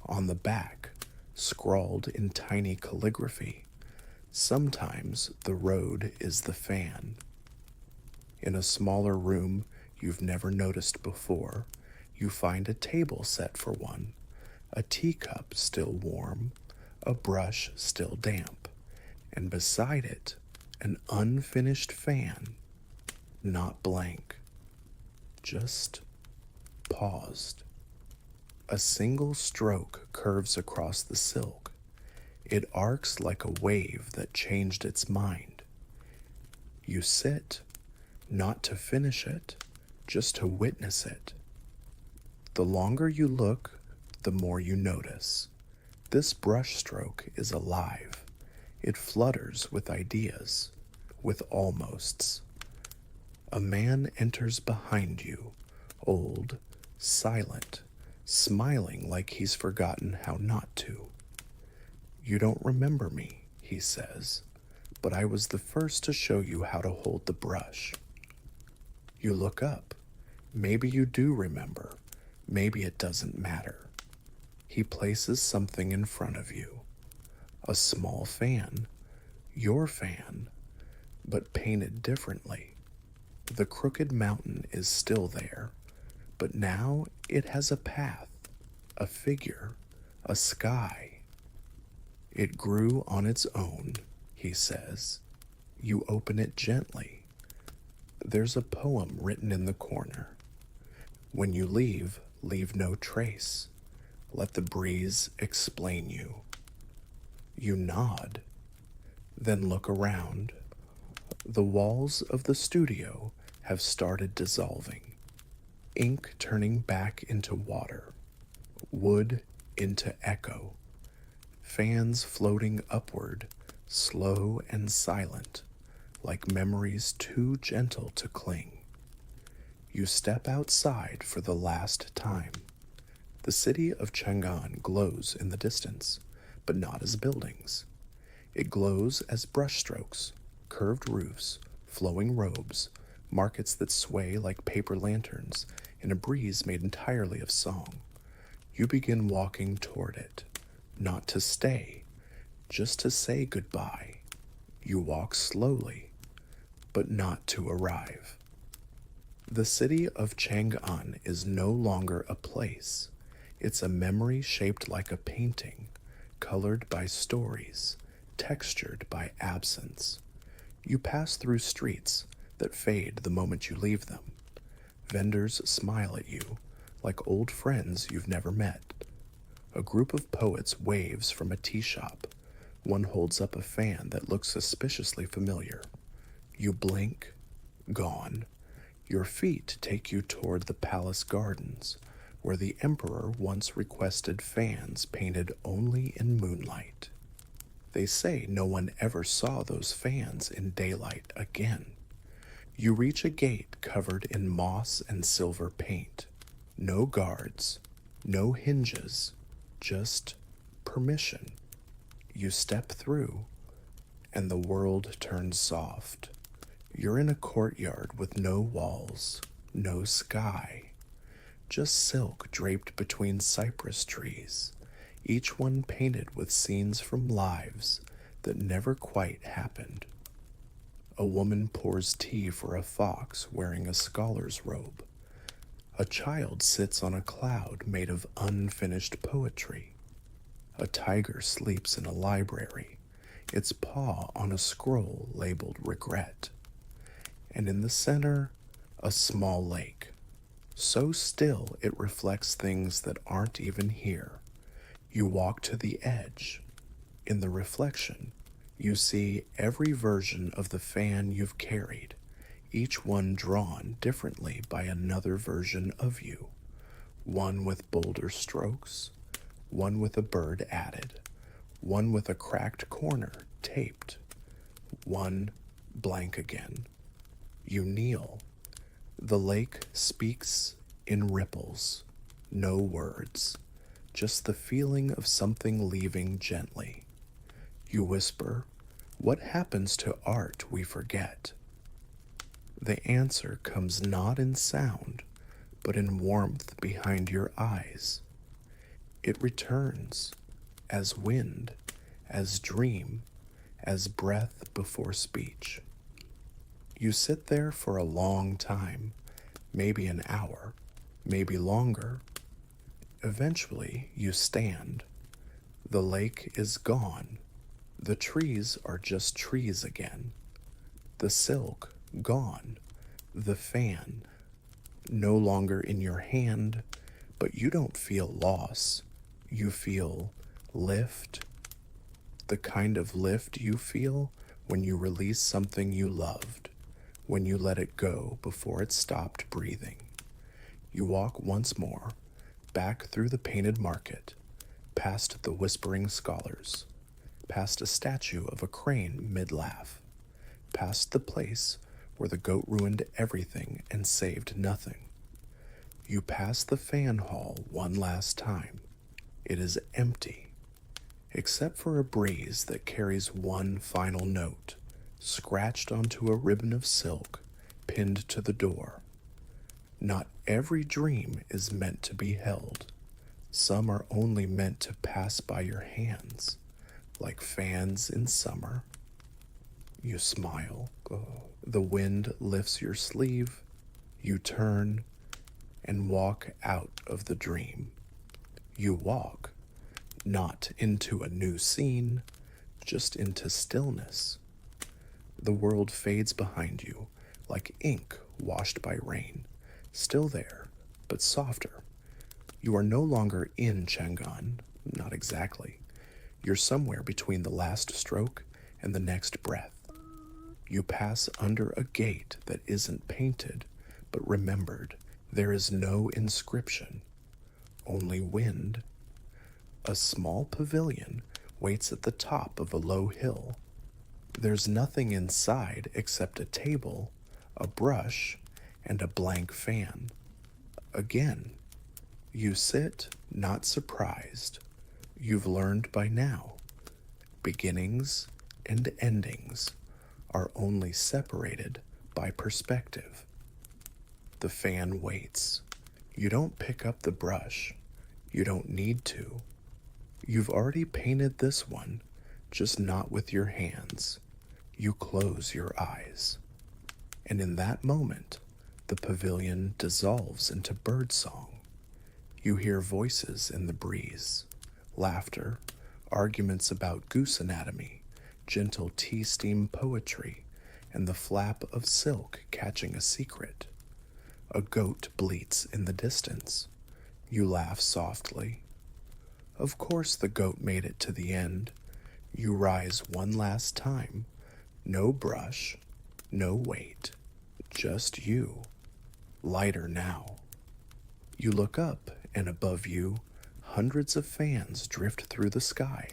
On the back, scrawled in tiny calligraphy, sometimes the road is the fan. In a smaller room you've never noticed before, you find a table set for one, a teacup still warm, a brush still damp, and beside it, an unfinished fan, not blank, just paused. A single stroke curves across the silk. It arcs like a wave that changed its mind. You sit, not to finish it, just to witness it. The longer you look, the more you notice. This brushstroke is alive. It flutters with ideas, with almosts. A man enters behind you, old, silent, smiling like he's forgotten how not to. You don't remember me, he says, but I was the first to show you how to hold the brush. You look up. Maybe you do remember. Maybe it doesn't matter. He places something in front of you. A small fan. Your fan, but painted differently. The crooked mountain is still there, but now it has a path, a figure, a sky. It grew on its own, he says. You open it gently. There's a poem written in the corner. When you leave no trace. Let the breeze explain you. You nod, then look around. The walls of the studio have started dissolving, ink turning back into water, wood into echo, fans floating upward, slow and silent, like memories too gentle to cling. You step outside for the last time. The city of Chang'an glows in the distance, but not as buildings. It glows as brushstrokes, curved roofs, flowing robes, markets that sway like paper lanterns in a breeze made entirely of song. You begin walking toward it, not to stay, just to say goodbye. You walk slowly, but not to arrive. The city of Chang'an is no longer a place. It's a memory shaped like a painting, colored by stories, textured by absence. You pass through streets that fade the moment you leave them. Vendors smile at you, like old friends you've never met. A group of poets waves from a tea shop. One holds up a fan that looks suspiciously familiar. You blink, gone. Your feet take you toward the palace gardens, where the emperor once requested fans painted only in moonlight. They say no one ever saw those fans in daylight again. You reach a gate covered in moss and silver paint. No guards, no hinges, just permission. You step through, and the world turns soft. You're in a courtyard with no walls, no sky, just silk draped between cypress trees, each one painted with scenes from lives that never quite happened. A woman pours tea for a fox wearing a scholar's robe. A child sits on a cloud made of unfinished poetry. A tiger sleeps in a library, its paw on a scroll labeled regret. And in the center, a small lake, so still it reflects things that aren't even here. You walk to the edge. In the reflection, you see every version of the fan you've carried, each one drawn differently by another version of you. One with bolder strokes, one with a bird added, one with a cracked corner taped, one blank again. You kneel. The lake speaks in ripples, no words, just the feeling of something leaving gently. You whisper, "What happens to art we forget?" The answer comes not in sound, but in warmth behind your eyes. It returns as wind, as dream, as breath before speech. You sit there for a long time, maybe an hour, maybe longer. Eventually, you stand. The lake is gone. The trees are just trees again. The silk gone. The fan no longer in your hand, but you don't feel loss. You feel lift, the kind of lift you feel when you release something you loved, when you let it go before it stopped breathing. You walk once more, back through the painted market, past the whispering scholars, past a statue of a crane mid-laugh, past the place where the goat ruined everything and saved nothing. You pass the fan hall one last time. It is empty, except for a breeze that carries one final note, scratched onto a ribbon of silk pinned to the door. Not every dream is meant to be held. Some are only meant to pass by your hands, like fans in summer. You smile. The wind lifts your sleeve. You turn and walk out of the dream. You walk, not into a new scene, just into stillness. The world fades behind you like ink washed by rain, still there, but softer. You are no longer in Chang'an, not exactly. You're somewhere between the last stroke and the next breath. You pass under a gate that isn't painted, but remembered. There is no inscription, only wind. A small pavilion waits at the top of a low hill. There's nothing inside except a table, a brush, and a blank fan. Again, you sit, not surprised. You've learned by now. Beginnings and endings are only separated by perspective. The fan waits. You don't pick up the brush. You don't need to. You've already painted this one, just not with your hands. You close your eyes. And in that moment, the pavilion dissolves into birdsong. You hear voices in the breeze, laughter, arguments about goose anatomy, gentle tea steam poetry, and the flap of silk catching a secret. A goat bleats in the distance. You laugh softly. Of course the goat made it to the end. You rise one last time. No brush, no weight, just you. Lighter now. You look up, and above you, hundreds of fans drift through the sky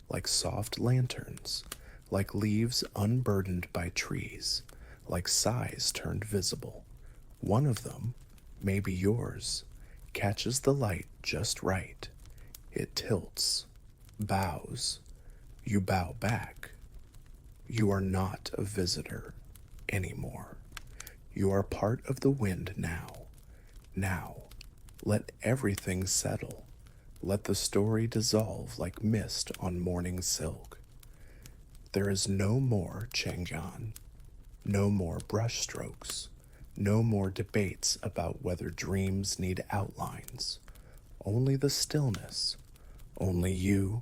like soft lanterns, like leaves unburdened by trees, like sighs turned visible. One of them, maybe yours, catches the light just right. It tilts, bows. You bow back. You are not a visitor anymore. You are part of the wind now. Now, let everything settle. Let the story dissolve like mist on morning silk. There is no more Chang'an, no more brushstrokes, no more debates about whether dreams need outlines. Only the stillness, only you.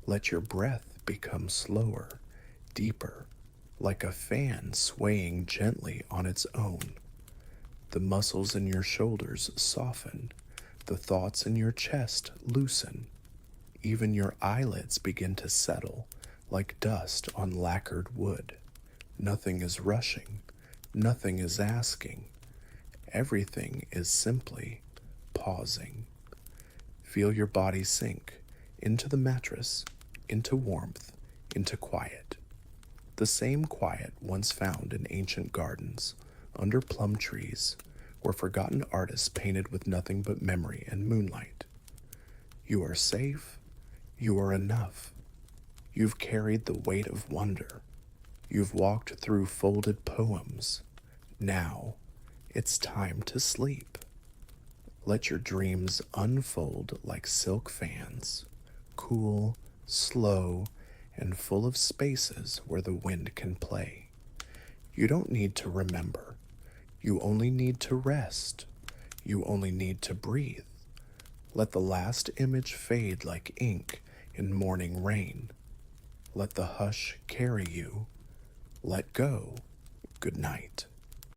Let your breath become slower, deeper, like a fan swaying gently on its own. The muscles in your shoulders soften, the thoughts in your chest loosen. Even your eyelids begin to settle, like dust on lacquered wood. Nothing is rushing, nothing is asking. Everything is simply pausing. Feel your body sink into the mattress, into warmth, into quiet. The same quiet once found in ancient gardens, under plum trees, where forgotten artists painted with nothing but memory and moonlight. You are safe. You are enough. You've carried the weight of wonder. You've walked through folded poems. Now, it's time to sleep. Let your dreams unfold like silk fans, cool, slow, and full of spaces where the wind can play. You don't need to remember. You only need to rest. You only need to breathe. Let the last image fade like ink in morning rain. Let the hush carry you. Let go. Good night.